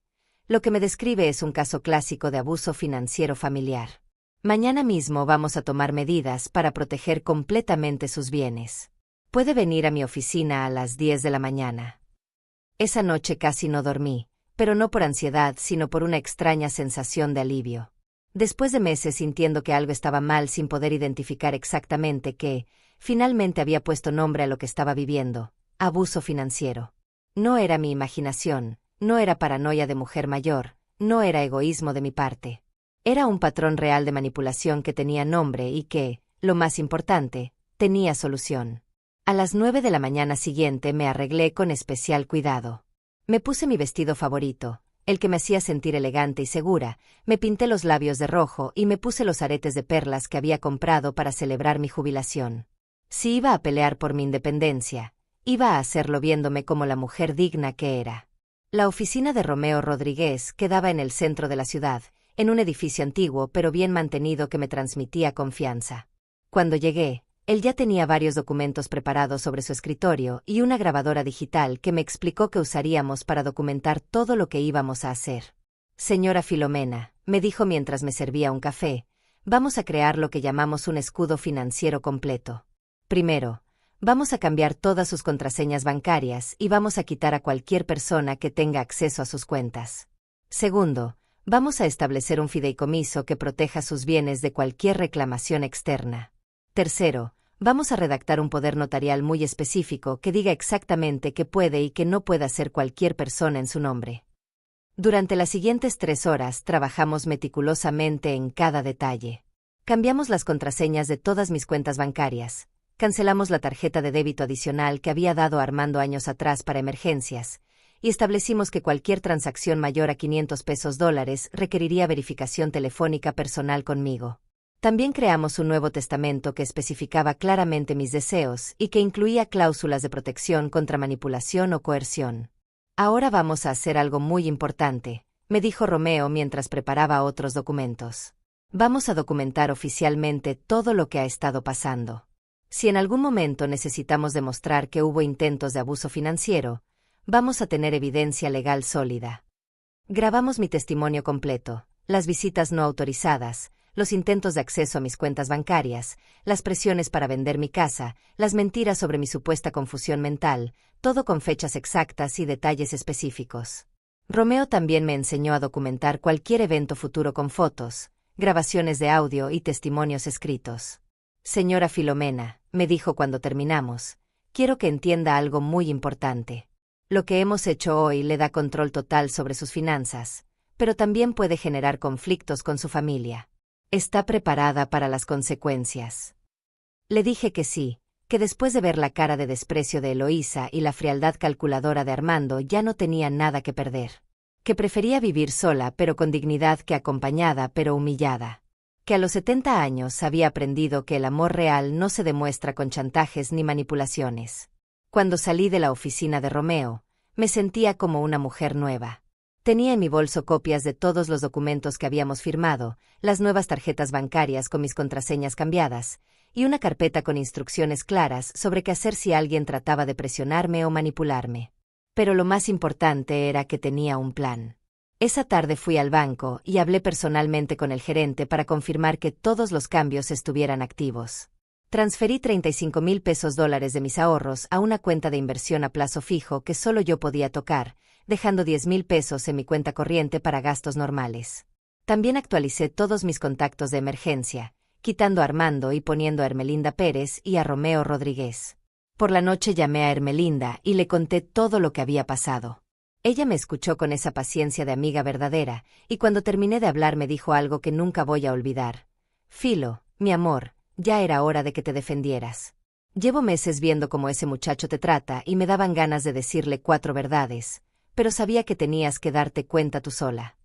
lo que me describe es un caso clásico de abuso financiero familiar. Mañana mismo vamos a tomar medidas para proteger completamente sus bienes. Puede venir a mi oficina a las 10 de la mañana. Esa noche casi no dormí, pero no por ansiedad sino por una extraña sensación de alivio. Después de meses sintiendo que algo estaba mal sin poder identificar exactamente qué, finalmente había puesto nombre a lo que estaba viviendo: abuso financiero. No era mi imaginación, no era paranoia de mujer mayor, no era egoísmo de mi parte. Era un patrón real de manipulación que tenía nombre y que, lo más importante, tenía solución. A las 9 de la mañana siguiente me arreglé con especial cuidado. Me puse mi vestido favorito, el que me hacía sentir elegante y segura, me pinté los labios de rojo y me puse los aretes de perlas que había comprado para celebrar mi jubilación. Si iba a pelear por mi independencia, iba a hacerlo viéndome como la mujer digna que era. La oficina de Romeo Rodríguez quedaba en el centro de la ciudad, en un edificio antiguo pero bien mantenido que me transmitía confianza. Cuando llegué, él ya tenía varios documentos preparados sobre su escritorio y una grabadora digital que me explicó que usaríamos para documentar todo lo que íbamos a hacer. Señora Filomena, me dijo mientras me servía un café, vamos a crear lo que llamamos un escudo financiero completo. Primero, vamos a cambiar todas sus contraseñas bancarias y vamos a quitar a cualquier persona que tenga acceso a sus cuentas. Segundo, vamos a establecer un fideicomiso que proteja sus bienes de cualquier reclamación externa. Tercero, vamos a redactar un poder notarial muy específico que diga exactamente qué puede y qué no puede hacer cualquier persona en su nombre. Durante las siguientes 3 horas trabajamos meticulosamente en cada detalle. Cambiamos las contraseñas de todas mis cuentas bancarias. Cancelamos la tarjeta de débito adicional que había dado Armando años atrás para emergencias, y establecimos que cualquier transacción mayor a $500 requeriría verificación telefónica personal conmigo. También creamos un nuevo testamento que especificaba claramente mis deseos y que incluía cláusulas de protección contra manipulación o coerción. Ahora vamos a hacer algo muy importante, me dijo Romeo mientras preparaba otros documentos. Vamos a documentar oficialmente todo lo que ha estado pasando. Si en algún momento necesitamos demostrar que hubo intentos de abuso financiero, vamos a tener evidencia legal sólida. Grabamos mi testimonio completo, las visitas no autorizadas, los intentos de acceso a mis cuentas bancarias, las presiones para vender mi casa, las mentiras sobre mi supuesta confusión mental, todo con fechas exactas y detalles específicos. Romeo también me enseñó a documentar cualquier evento futuro con fotos, grabaciones de audio y testimonios escritos. Señora Filomena, me dijo cuando terminamos, quiero que entienda algo muy importante. Lo que hemos hecho hoy le da control total sobre sus finanzas, pero también puede generar conflictos con su familia. ¿Está preparada para las consecuencias? Le dije que sí, que después de ver la cara de desprecio de Eloísa y la frialdad calculadora de Armando ya no tenía nada que perder. Que prefería vivir sola pero con dignidad que acompañada pero humillada. Que a los 70 años había aprendido que el amor real no se demuestra con chantajes ni manipulaciones. Cuando salí de la oficina de Romeo, me sentía como una mujer nueva. Tenía en mi bolso copias de todos los documentos que habíamos firmado, las nuevas tarjetas bancarias con mis contraseñas cambiadas, y una carpeta con instrucciones claras sobre qué hacer si alguien trataba de presionarme o manipularme. Pero lo más importante era que tenía un plan. Esa tarde fui al banco y hablé personalmente con el gerente para confirmar que todos los cambios estuvieran activos. Transferí $35,000 de mis ahorros a una cuenta de inversión a plazo fijo que solo yo podía tocar, dejando $10,000 en mi cuenta corriente para gastos normales. También actualicé todos mis contactos de emergencia, quitando a Armando y poniendo a Ermelinda Pérez y a Romeo Rodríguez. Por la noche llamé a Ermelinda y le conté todo lo que había pasado. Ella me escuchó con esa paciencia de amiga verdadera, y cuando terminé de hablar me dijo algo que nunca voy a olvidar. Filo, mi amor, ya era hora de que te defendieras. Llevo meses viendo cómo ese muchacho te trata y me daban ganas de decirle 4 verdades, pero sabía que tenías que darte cuenta tú sola.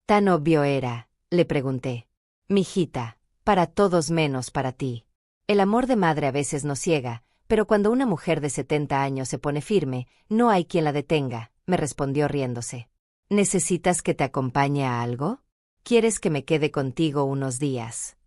¿Tan obvio era?, le pregunté. Mijita, para todos menos para ti. El amor de madre a veces nos ciega, pero cuando una mujer de 70 años se pone firme, no hay quien la detenga, me respondió riéndose. ¿Necesitas que te acompañe a algo? ¿Quieres que me quede contigo unos días?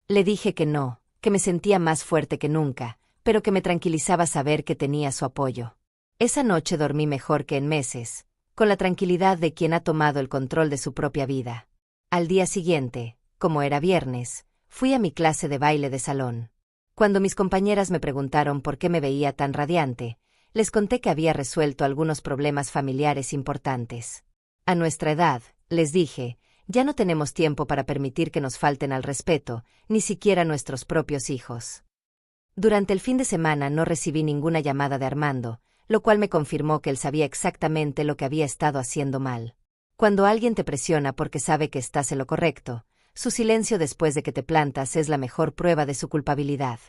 Le dije que no, que me sentía más fuerte que nunca, pero que me tranquilizaba saber que tenía su apoyo. Esa noche dormí mejor que en meses, con la tranquilidad de quien ha tomado el control de su propia vida. Al día siguiente, como era viernes, fui a mi clase de baile de salón. Cuando mis compañeras me preguntaron por qué me veía tan radiante, les conté que había resuelto algunos problemas familiares importantes. A nuestra edad, les dije, ya no tenemos tiempo para permitir que nos falten al respeto, ni siquiera nuestros propios hijos. Durante el fin de semana no recibí ninguna llamada de Armando, lo cual me confirmó que él sabía exactamente lo que había estado haciendo mal. Cuando alguien te presiona porque sabe que estás en lo correcto, su silencio después de que te plantas es la mejor prueba de su culpabilidad.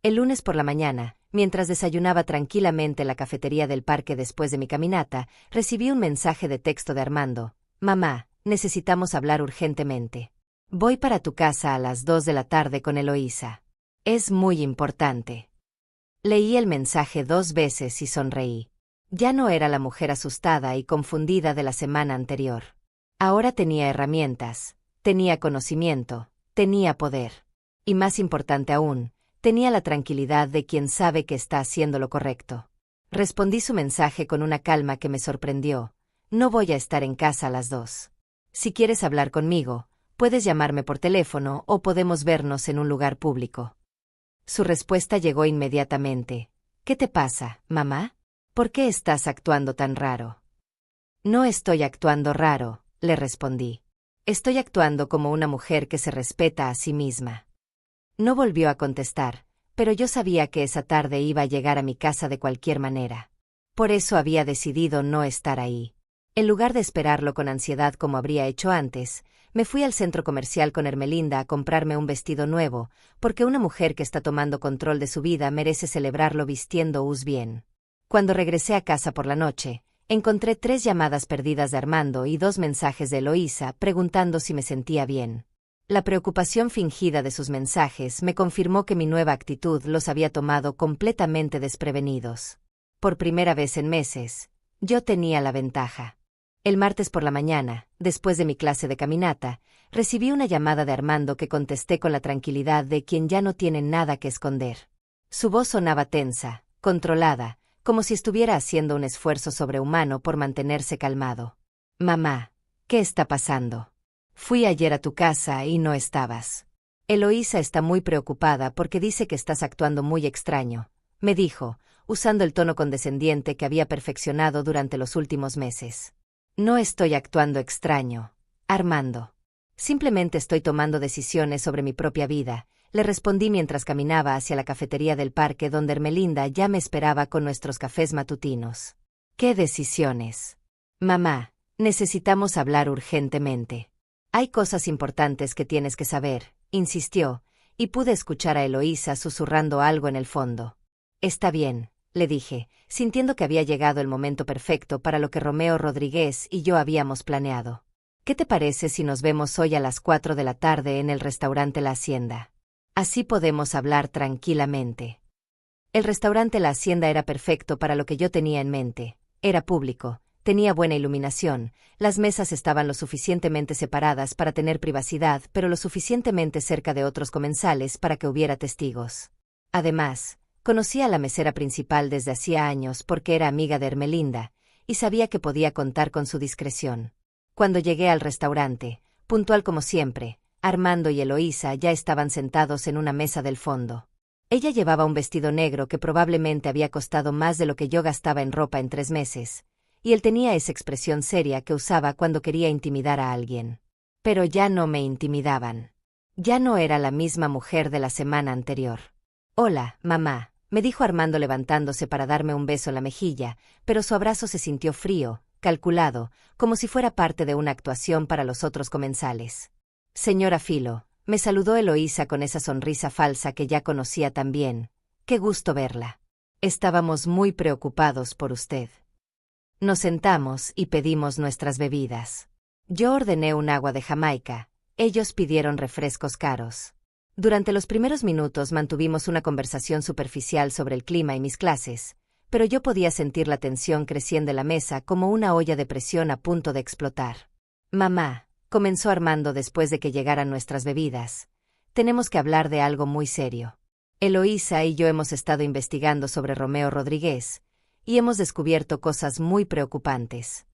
El lunes por la mañana, mientras desayunaba tranquilamente en la cafetería del parque después de mi caminata, recibí un mensaje de texto de Armando. Mamá, necesitamos hablar urgentemente. Voy para tu casa a las 2 de la tarde con Eloísa. Es muy importante. Leí el mensaje 2 veces y sonreí. Ya no era la mujer asustada y confundida de la semana anterior. Ahora tenía herramientas, tenía conocimiento, tenía poder. Y más importante aún, tenía la tranquilidad de quien sabe que está haciendo lo correcto. Respondí su mensaje con una calma que me sorprendió. No voy a estar en casa a las 2. Si quieres hablar conmigo, puedes llamarme por teléfono o podemos vernos en un lugar público. Su respuesta llegó inmediatamente. ¿Qué te pasa, mamá? ¿Por qué estás actuando tan raro? No estoy actuando raro, le respondí. Estoy actuando como una mujer que se respeta a sí misma. No volvió a contestar, pero yo sabía que esa tarde iba a llegar a mi casa de cualquier manera. Por eso había decidido no estar ahí. En lugar de esperarlo con ansiedad como habría hecho antes, me fui al centro comercial con Ermelinda a comprarme un vestido nuevo, porque una mujer que está tomando control de su vida merece celebrarlo vistiendo bien. Cuando regresé a casa por la noche, encontré 3 llamadas perdidas de Armando y 2 mensajes de Eloísa preguntando si me sentía bien. La preocupación fingida de sus mensajes me confirmó que mi nueva actitud los había tomado completamente desprevenidos. Por primera vez en meses, yo tenía la ventaja. El martes por la mañana, después de mi clase de caminata, recibí una llamada de Armando que contesté con la tranquilidad de quien ya no tiene nada que esconder. Su voz sonaba tensa, controlada, como si estuviera haciendo un esfuerzo sobrehumano por mantenerse calmado. Mamá, ¿qué está pasando? Fui ayer a tu casa y no estabas. Eloísa está muy preocupada porque dice que estás actuando muy extraño, me dijo, usando el tono condescendiente que había perfeccionado durante los últimos meses. No estoy actuando extraño, Armando. Simplemente estoy tomando decisiones sobre mi propia vida, le respondí mientras caminaba hacia la cafetería del parque donde Ermelinda ya me esperaba con nuestros cafés matutinos. ¿Qué decisiones? Mamá, necesitamos hablar urgentemente. Hay cosas importantes que tienes que saber, insistió, y pude escuchar a Eloísa susurrando algo en el fondo. Está bien, le dije, sintiendo que había llegado el momento perfecto para lo que Romeo Rodríguez y yo habíamos planeado. ¿Qué te parece si nos vemos hoy a las 4 de la tarde en el restaurante La Hacienda? Así podemos hablar tranquilamente. El restaurante La Hacienda era perfecto para lo que yo tenía en mente. Era público, tenía buena iluminación, las mesas estaban lo suficientemente separadas para tener privacidad, pero lo suficientemente cerca de otros comensales para que hubiera testigos. Además, conocía a la mesera principal desde hacía años porque era amiga de Hermelinda, y sabía que podía contar con su discreción. Cuando llegué al restaurante, puntual como siempre, Armando y Eloísa ya estaban sentados en una mesa del fondo. Ella llevaba un vestido negro que probablemente había costado más de lo que yo gastaba en ropa en 3 meses, y él tenía esa expresión seria que usaba cuando quería intimidar a alguien. Pero ya no me intimidaban. Ya no era la misma mujer de la semana anterior. «Hola, mamá», me dijo Armando levantándose para darme un beso en la mejilla, pero su abrazo se sintió frío, calculado, como si fuera parte de una actuación para los otros comensales. «Señora Filo», me saludó Eloísa con esa sonrisa falsa que ya conocía tan bien. «Qué gusto verla. Estábamos muy preocupados por usted». Nos sentamos y pedimos nuestras bebidas. Yo ordené un agua de Jamaica, ellos pidieron refrescos caros. Durante los primeros minutos mantuvimos una conversación superficial sobre el clima y mis clases, pero yo podía sentir la tensión creciendo en la mesa como una olla de presión a punto de explotar. «Mamá», comenzó Armando después de que llegaran nuestras bebidas, «tenemos que hablar de algo muy serio. Eloísa y yo hemos estado investigando sobre Romeo Rodríguez, y hemos descubierto cosas muy preocupantes».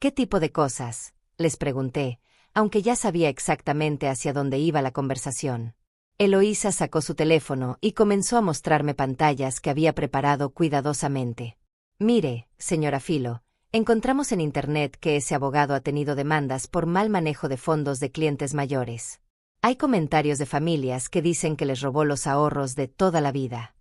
«¿Qué tipo de cosas?», les pregunté, aunque ya sabía exactamente hacia dónde iba la conversación. Eloísa sacó su teléfono y comenzó a mostrarme pantallas que había preparado cuidadosamente. «Mire, señora Filo, encontramos en Internet que ese abogado ha tenido demandas por mal manejo de fondos de clientes mayores. Hay comentarios de familias que dicen que les robó los ahorros de toda la vida».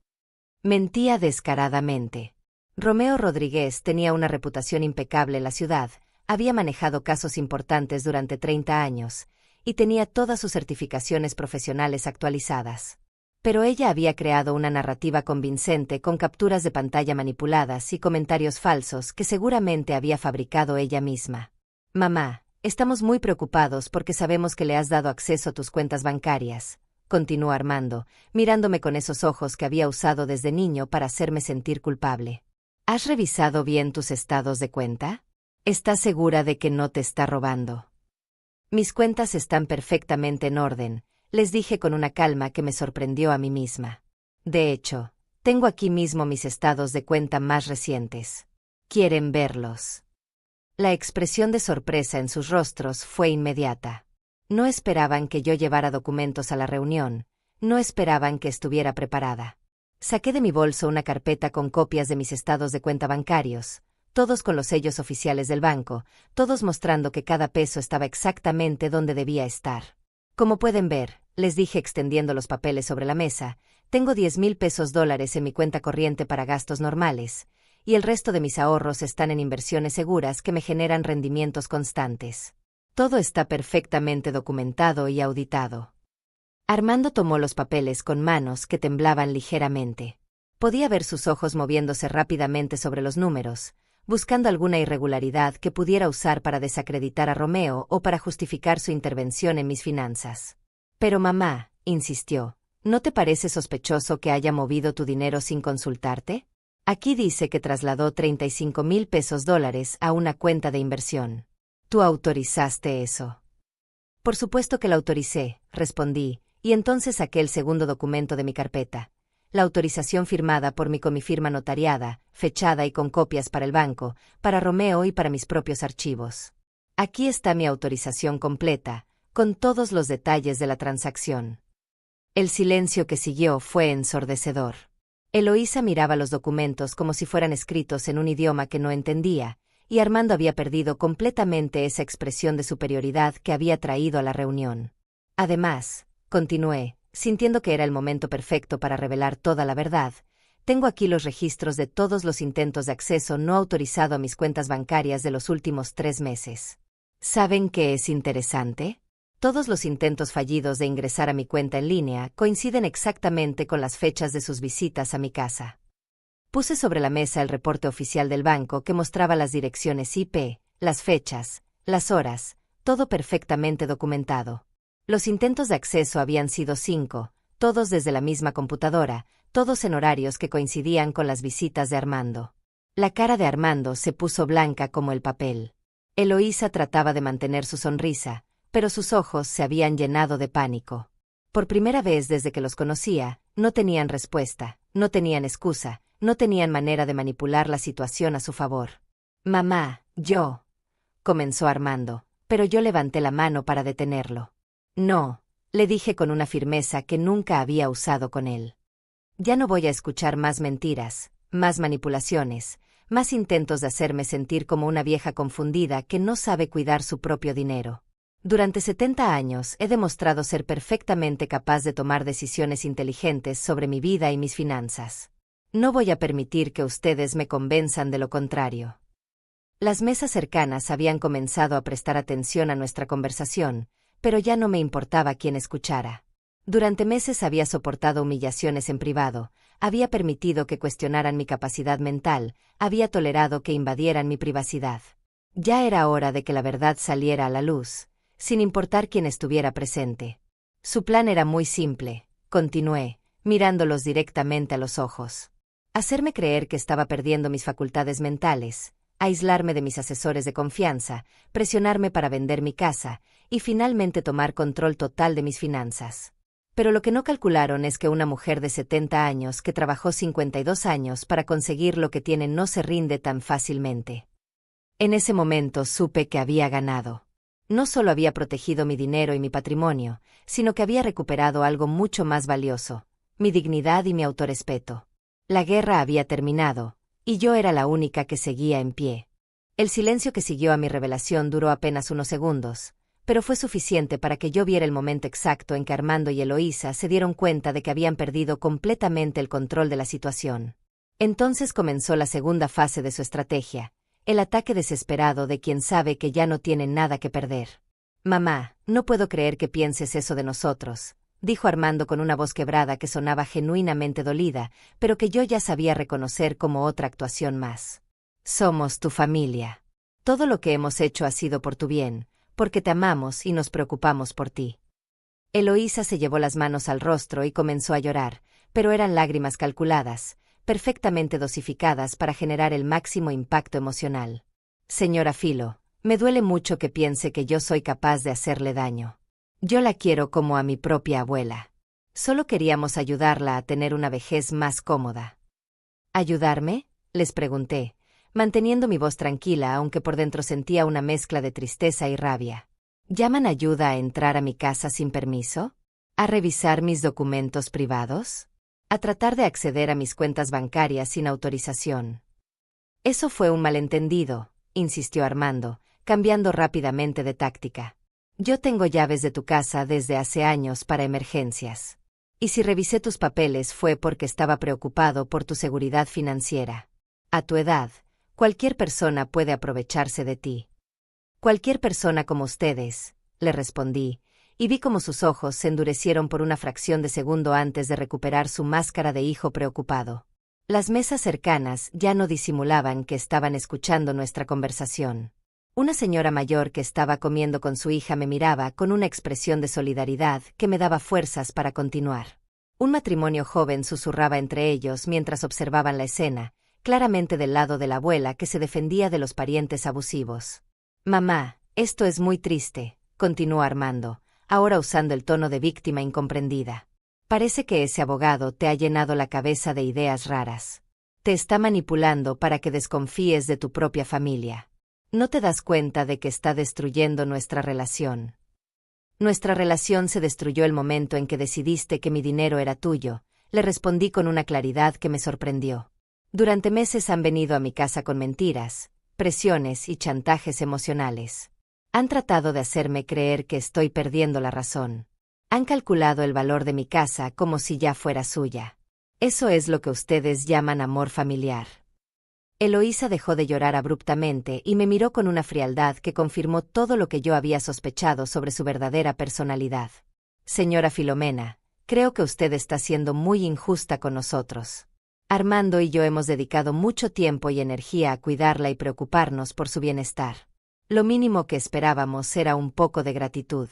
Mentía descaradamente. Romeo Rodríguez tenía una reputación impecable en la ciudad, había manejado casos importantes durante 30 años, y tenía todas sus certificaciones profesionales actualizadas. Pero ella había creado una narrativa convincente con capturas de pantalla manipuladas y comentarios falsos que seguramente había fabricado ella misma. «Mamá, estamos muy preocupados porque sabemos que le has dado acceso a tus cuentas bancarias», continuó Armando, mirándome con esos ojos que había usado desde niño para hacerme sentir culpable. «¿Has revisado bien tus estados de cuenta? ¿Estás segura de que no te está robando?» «Mis cuentas están perfectamente en orden», les dije con una calma que me sorprendió a mí misma. «De hecho, tengo aquí mismo mis estados de cuenta más recientes. ¿Quieren verlos?». La expresión de sorpresa en sus rostros fue inmediata. No esperaban que yo llevara documentos a la reunión, no esperaban que estuviera preparada. Saqué de mi bolso una carpeta con copias de mis estados de cuenta bancarios, todos con los sellos oficiales del banco, todos mostrando que cada peso estaba exactamente donde debía estar. «Como pueden ver», les dije extendiendo los papeles sobre la mesa, «tengo $10,000 en mi cuenta corriente para gastos normales, y el resto de mis ahorros están en inversiones seguras que me generan rendimientos constantes. Todo está perfectamente documentado y auditado». Armando tomó los papeles con manos que temblaban ligeramente. Podía ver sus ojos moviéndose rápidamente sobre los números, buscando alguna irregularidad que pudiera usar para desacreditar a Romeo o para justificar su intervención en mis finanzas. «Pero mamá», insistió, «¿no te parece sospechoso que haya movido tu dinero sin consultarte? Aquí dice que trasladó $35,000 a una cuenta de inversión. ¿Tú autorizaste eso?». «Por supuesto que la autoricé», respondí, y entonces saqué el segundo documento de mi carpeta. La autorización firmada por mí con mi firma notariada, fechada y con copias para el banco, para Romeo y para mis propios archivos. «Aquí está mi autorización completa, con todos los detalles de la transacción». El silencio que siguió fue ensordecedor. Eloísa miraba los documentos como si fueran escritos en un idioma que no entendía, y Armando había perdido completamente esa expresión de superioridad que había traído a la reunión. «Además», continué, sintiendo que era el momento perfecto para revelar toda la verdad, «tengo aquí los registros de todos los intentos de acceso no autorizado a mis cuentas bancarias de los últimos 3 meses. ¿Saben qué es interesante? Todos los intentos fallidos de ingresar a mi cuenta en línea coinciden exactamente con las fechas de sus visitas a mi casa. Puse sobre la mesa el reporte oficial del banco que mostraba las direcciones IP, las fechas, las horas, todo perfectamente documentado. Los intentos de acceso habían sido 5, todos desde la misma computadora, todos en horarios que coincidían con las visitas de Armando. La cara de Armando se puso blanca como el papel. Eloísa trataba de mantener su sonrisa, pero sus ojos se habían llenado de pánico. Por primera vez desde que los conocía, no tenían respuesta, no tenían excusa, no tenían manera de manipular la situación a su favor. «Mamá, yo», comenzó Armando, pero yo levanté la mano para detenerlo. «No», le dije con una firmeza que nunca había usado con él. «Ya no voy a escuchar más mentiras, más manipulaciones, más intentos de hacerme sentir como una vieja confundida que no sabe cuidar su propio dinero. Durante 70 años he demostrado ser perfectamente capaz de tomar decisiones inteligentes sobre mi vida y mis finanzas. No voy a permitir que ustedes me convenzan de lo contrario». Las mesas cercanas habían comenzado a prestar atención a nuestra conversación, pero ya no me importaba quién escuchara. Durante meses había soportado humillaciones en privado, había permitido que cuestionaran mi capacidad mental, había tolerado que invadieran mi privacidad. Ya era hora de que la verdad saliera a la luz, sin importar quién estuviera presente. Su plan era muy simple, continué, mirándolos directamente a los ojos. Hacerme creer que estaba perdiendo mis facultades mentales, aislarme de mis asesores de confianza, presionarme para vender mi casa, y finalmente tomar control total de mis finanzas. Pero lo que no calcularon es que una mujer de 70 años que trabajó 52 años para conseguir lo que tiene no se rinde tan fácilmente. En ese momento supe que había ganado. No solo había protegido mi dinero y mi patrimonio, sino que había recuperado algo mucho más valioso, mi dignidad y mi autorrespeto. La guerra había terminado, y yo era la única que seguía en pie. El silencio que siguió a mi revelación duró apenas unos segundos, pero fue suficiente para que yo viera el momento exacto en que Armando y Eloísa se dieron cuenta de que habían perdido completamente el control de la situación. Entonces comenzó la segunda fase de su estrategia, el ataque desesperado de quien sabe que ya no tiene nada que perder. «Mamá, no puedo creer que pienses eso de nosotros», dijo Armando con una voz quebrada que sonaba genuinamente dolida, pero que yo ya sabía reconocer como otra actuación más. «Somos tu familia. Todo lo que hemos hecho ha sido por tu bien, porque te amamos y nos preocupamos por ti». Eloísa se llevó las manos al rostro y comenzó a llorar, pero eran lágrimas calculadas, perfectamente dosificadas para generar el máximo impacto emocional. «Señora Filo, me duele mucho que piense que yo soy capaz de hacerle daño. Yo la quiero como a mi propia abuela. Solo queríamos ayudarla a tener una vejez más cómoda». «¿Ayudarme?», les pregunté, manteniendo mi voz tranquila aunque por dentro sentía una mezcla de tristeza y rabia. «¿Llaman ayuda a entrar a mi casa sin permiso? ¿A revisar mis documentos privados? ¿A tratar de acceder a mis cuentas bancarias sin autorización?» «Eso fue un malentendido», insistió Armando, cambiando rápidamente de táctica. «Yo tengo llaves de tu casa desde hace años para emergencias. Y si revisé tus papeles fue porque estaba preocupado por tu seguridad financiera. A tu edad, cualquier persona puede aprovecharse de ti». «Cualquier persona como ustedes», le respondí, y vi cómo sus ojos se endurecieron por una fracción de segundo antes de recuperar su máscara de hijo preocupado. Las mesas cercanas ya no disimulaban que estaban escuchando nuestra conversación. Una señora mayor que estaba comiendo con su hija me miraba con una expresión de solidaridad que me daba fuerzas para continuar. Un matrimonio joven susurraba entre ellos mientras observaban la escena, claramente del lado de la abuela que se defendía de los parientes abusivos. «Mamá, esto es muy triste», continuó Armando, ahora usando el tono de víctima incomprendida. «Parece que ese abogado te ha llenado la cabeza de ideas raras. Te está manipulando para que desconfíes de tu propia familia. ¿No te das cuenta de que está destruyendo nuestra relación? Nuestra relación se destruyó el momento en que decidiste que mi dinero era tuyo», le respondí con una claridad que me sorprendió. «Durante meses han venido a mi casa con mentiras, presiones y chantajes emocionales. Han tratado de hacerme creer que estoy perdiendo la razón. Han calculado el valor de mi casa como si ya fuera suya. Eso es lo que ustedes llaman amor familiar». Eloísa dejó de llorar abruptamente y me miró con una frialdad que confirmó todo lo que yo había sospechado sobre su verdadera personalidad. «Señora Filomena, creo que usted está siendo muy injusta con nosotros. Armando y yo hemos dedicado mucho tiempo y energía a cuidarla y preocuparnos por su bienestar. Lo mínimo que esperábamos era un poco de gratitud.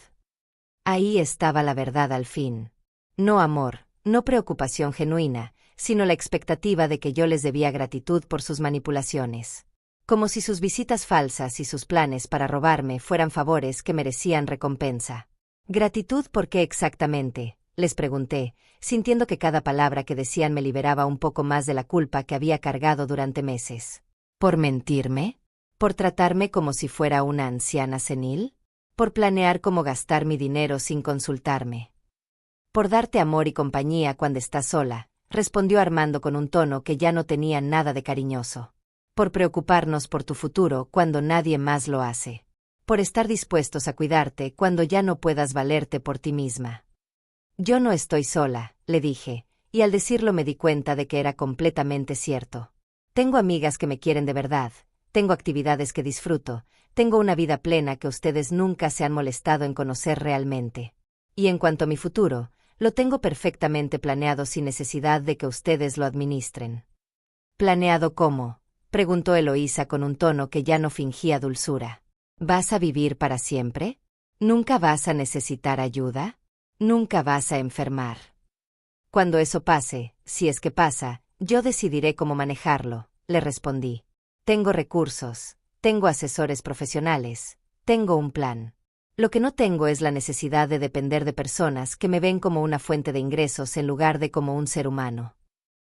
Ahí estaba la verdad al fin. No amor, no preocupación genuina, sino la expectativa de que yo les debía gratitud por sus manipulaciones. Como si sus visitas falsas y sus planes para robarme fueran favores que merecían recompensa. ¿Gratitud por qué exactamente?, les pregunté, sintiendo que cada palabra que decían me liberaba un poco más de la culpa que había cargado durante meses. ¿Por mentirme? ¿Por tratarme como si fuera una anciana senil? ¿Por planear cómo gastar mi dinero sin consultarme? Por darte amor y compañía cuando estás sola, respondió Armando con un tono que ya no tenía nada de cariñoso. Por preocuparnos por tu futuro cuando nadie más lo hace. Por estar dispuestos a cuidarte cuando ya no puedas valerte por ti misma. Yo no estoy sola, le dije, y al decirlo me di cuenta de que era completamente cierto. Tengo amigas que me quieren de verdad, tengo actividades que disfruto, tengo una vida plena que ustedes nunca se han molestado en conocer realmente. Y en cuanto a mi futuro, lo tengo perfectamente planeado sin necesidad de que ustedes lo administren. ¿Planeado cómo?, preguntó Eloísa con un tono que ya no fingía dulzura. ¿Vas a vivir para siempre? ¿Nunca vas a necesitar ayuda? ¿Nunca vas a enfermar? Cuando eso pase, si es que pasa, yo decidiré cómo manejarlo, le respondí. Tengo recursos, tengo asesores profesionales, tengo un plan. Lo que no tengo es la necesidad de depender de personas que me ven como una fuente de ingresos en lugar de como un ser humano.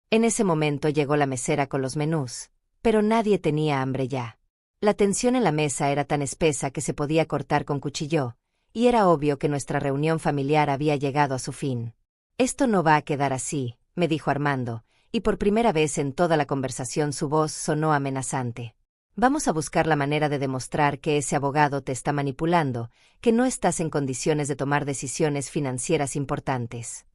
En ese momento llegó la mesera con los menús, pero nadie tenía hambre ya. La tensión en la mesa era tan espesa que se podía cortar con cuchillo, y era obvio que nuestra reunión familiar había llegado a su fin. Esto no va a quedar así, me dijo Armando, y por primera vez en toda la conversación su voz sonó amenazante. Vamos a buscar la manera de demostrar que ese abogado te está manipulando, que no estás en condiciones de tomar decisiones financieras importantes.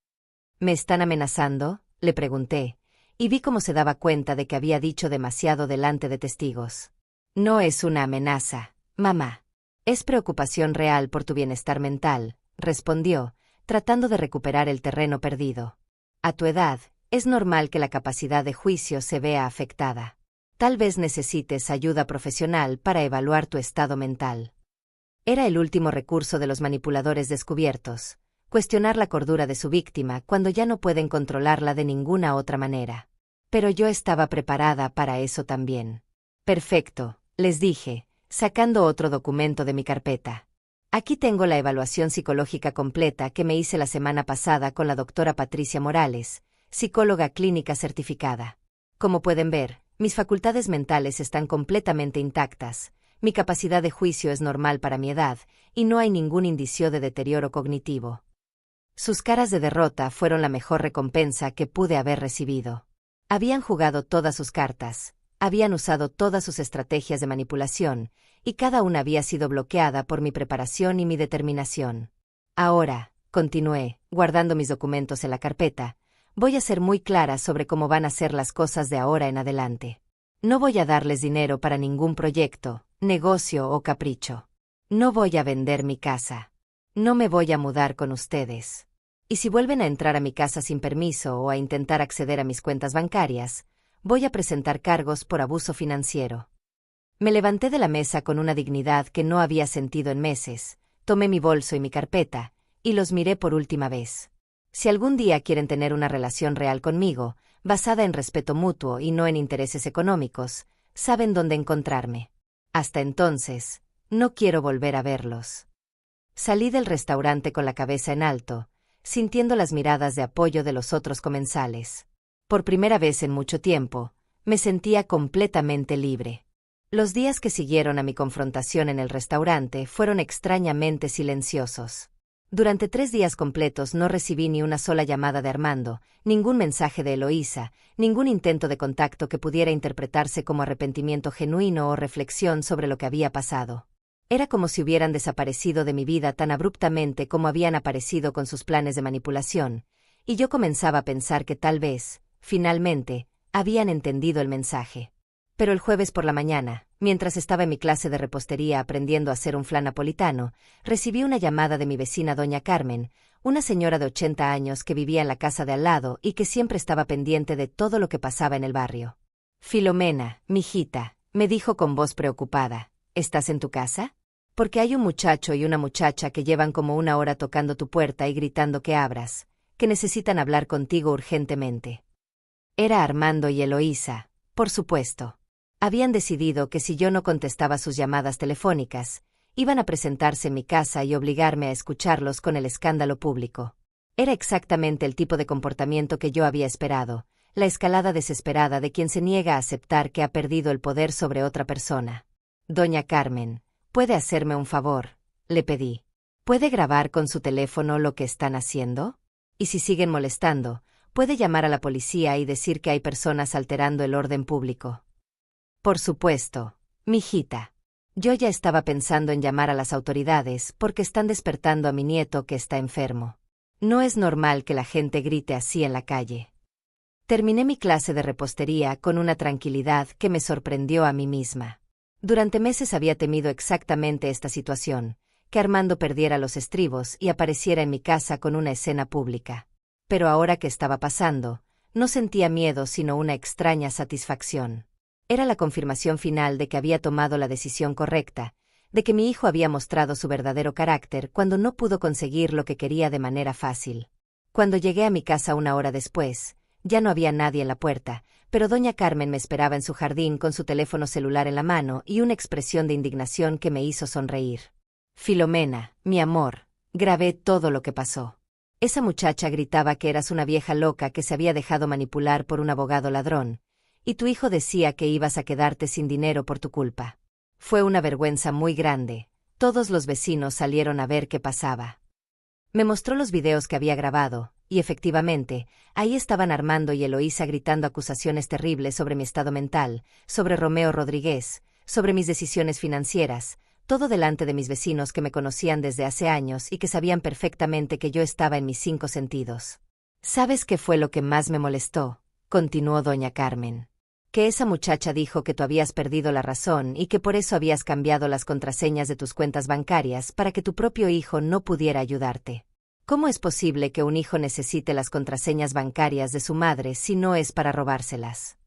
¿Me están amenazando?, le pregunté, y vi cómo se daba cuenta de que había dicho demasiado delante de testigos. No es una amenaza, mamá. Es preocupación real por tu bienestar mental, respondió, tratando de recuperar el terreno perdido. A tu edad, es normal que la capacidad de juicio se vea afectada. Tal vez necesites ayuda profesional para evaluar tu estado mental. Era el último recurso de los manipuladores descubiertos, cuestionar la cordura de su víctima cuando ya no pueden controlarla de ninguna otra manera. Pero yo estaba preparada para eso también. Perfecto, les dije, sacando otro documento de mi carpeta. Aquí tengo la evaluación psicológica completa que me hice la semana pasada con la doctora Patricia Morales, psicóloga clínica certificada. Como pueden ver, mis facultades mentales están completamente intactas, mi capacidad de juicio es normal para mi edad, y no hay ningún indicio de deterioro cognitivo. Sus caras de derrota fueron la mejor recompensa que pude haber recibido. Habían jugado todas sus cartas, habían usado todas sus estrategias de manipulación, y cada una había sido bloqueada por mi preparación y mi determinación. Ahora, continué, guardando mis documentos en la carpeta, voy a ser muy clara sobre cómo van a ser las cosas de ahora en adelante. No voy a darles dinero para ningún proyecto, negocio o capricho. No voy a vender mi casa. No me voy a mudar con ustedes. Y si vuelven a entrar a mi casa sin permiso o a intentar acceder a mis cuentas bancarias, voy a presentar cargos por abuso financiero. Me levanté de la mesa con una dignidad que no había sentido en meses, tomé mi bolso y mi carpeta, y los miré por última vez. Si algún día quieren tener una relación real conmigo, basada en respeto mutuo y no en intereses económicos, saben dónde encontrarme. Hasta entonces, no quiero volver a verlos. Salí del restaurante con la cabeza en alto, sintiendo las miradas de apoyo de los otros comensales. Por primera vez en mucho tiempo, me sentía completamente libre. Los días que siguieron a mi confrontación en el restaurante fueron extrañamente silenciosos. Durante 3 días completos no recibí ni una sola llamada de Armando, ningún mensaje de Eloísa, ningún intento de contacto que pudiera interpretarse como arrepentimiento genuino o reflexión sobre lo que había pasado. Era como si hubieran desaparecido de mi vida tan abruptamente como habían aparecido con sus planes de manipulación, y yo comenzaba a pensar que tal vez, finalmente, habían entendido el mensaje. Pero el jueves por la mañana, mientras estaba en mi clase de repostería aprendiendo a hacer un flan napolitano, recibí una llamada de mi vecina doña Carmen, una señora de 80 años que vivía en la casa de al lado y que siempre estaba pendiente de todo lo que pasaba en el barrio. Filomena, mijita, me dijo con voz preocupada, ¿estás en tu casa? Porque hay un muchacho y una muchacha que llevan como una hora tocando tu puerta y gritando que abras, que necesitan hablar contigo urgentemente. Era Armando y Eloísa, por supuesto. Habían decidido que si yo no contestaba sus llamadas telefónicas, iban a presentarse en mi casa y obligarme a escucharlos con el escándalo público. Era exactamente el tipo de comportamiento que yo había esperado, la escalada desesperada de quien se niega a aceptar que ha perdido el poder sobre otra persona. Doña Carmen, ¿puede hacerme un favor?, le pedí. ¿Puede grabar con su teléfono lo que están haciendo? Y si siguen molestando, puede llamar a la policía y decir que hay personas alterando el orden público. Por supuesto, mijita. Yo ya estaba pensando en llamar a las autoridades porque están despertando a mi nieto que está enfermo. No es normal que la gente grite así en la calle. Terminé mi clase de repostería con una tranquilidad que me sorprendió a mí misma. Durante meses había temido exactamente esta situación, que Armando perdiera los estribos y apareciera en mi casa con una escena pública. Pero ahora que estaba pasando, no sentía miedo sino una extraña satisfacción. Era la confirmación final de que había tomado la decisión correcta, de que mi hijo había mostrado su verdadero carácter cuando no pudo conseguir lo que quería de manera fácil. Cuando llegué a mi casa una hora después, ya no había nadie en la puerta, pero doña Carmen me esperaba en su jardín con su teléfono celular en la mano y una expresión de indignación que me hizo sonreír. Filomena, mi amor, grabé todo lo que pasó. Esa muchacha gritaba que eras una vieja loca que se había dejado manipular por un abogado ladrón, y tu hijo decía que ibas a quedarte sin dinero por tu culpa. Fue una vergüenza muy grande. Todos los vecinos salieron a ver qué pasaba. Me mostró los videos que había grabado, y efectivamente, ahí estaban Armando y Eloísa gritando acusaciones terribles sobre mi estado mental, sobre Romeo Rodríguez, sobre mis decisiones financieras, todo delante de mis vecinos que me conocían desde hace años y que sabían perfectamente que yo estaba en mis 5 sentidos. ¿Sabes qué fue lo que más me molestó?, continuó doña Carmen. Que esa muchacha dijo que tú habías perdido la razón y que por eso habías cambiado las contraseñas de tus cuentas bancarias para que tu propio hijo no pudiera ayudarte. ¿Cómo es posible que un hijo necesite las contraseñas bancarias de su madre si no es para robárselas?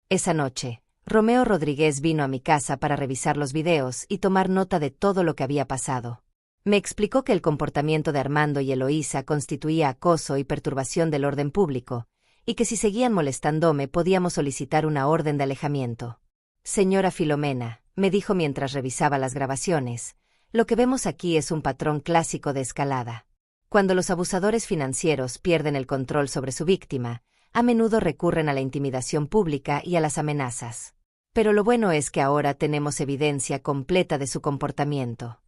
Esa noche, Romeo Rodríguez vino a mi casa para revisar los videos y tomar nota de todo lo que había pasado. Me explicó que el comportamiento de Armando y Eloísa constituía acoso y perturbación del orden público, y que si seguían molestándome podíamos solicitar una orden de alejamiento. Señora Filomena, me dijo mientras revisaba las grabaciones, lo que vemos aquí es un patrón clásico de escalada. Cuando los abusadores financieros pierden el control sobre su víctima, a menudo recurren a la intimidación pública y a las amenazas. Pero lo bueno es que ahora tenemos evidencia completa de su comportamiento.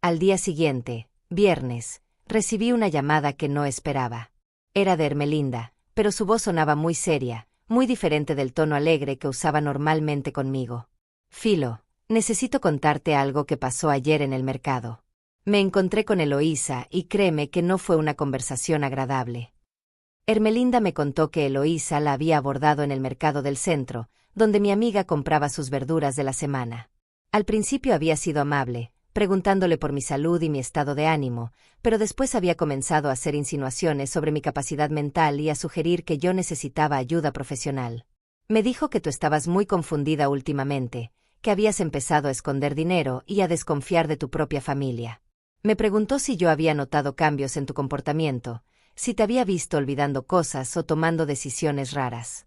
Al día siguiente, viernes, recibí una llamada que no esperaba. Era de Ermelinda, pero su voz sonaba muy seria, muy diferente del tono alegre que usaba normalmente conmigo. Filo, necesito contarte algo que pasó ayer en el mercado. Me encontré con Eloísa y créeme que no fue una conversación agradable. Ermelinda me contó que Eloísa la había abordado en el mercado del centro, donde mi amiga compraba sus verduras de la semana. Al principio había sido amable, preguntándole por mi salud y mi estado de ánimo, pero después había comenzado a hacer insinuaciones sobre mi capacidad mental y a sugerir que yo necesitaba ayuda profesional. Me dijo que tú estabas muy confundida últimamente, que habías empezado a esconder dinero y a desconfiar de tu propia familia. Me preguntó si yo había notado cambios en tu comportamiento, si te había visto olvidando cosas o tomando decisiones raras.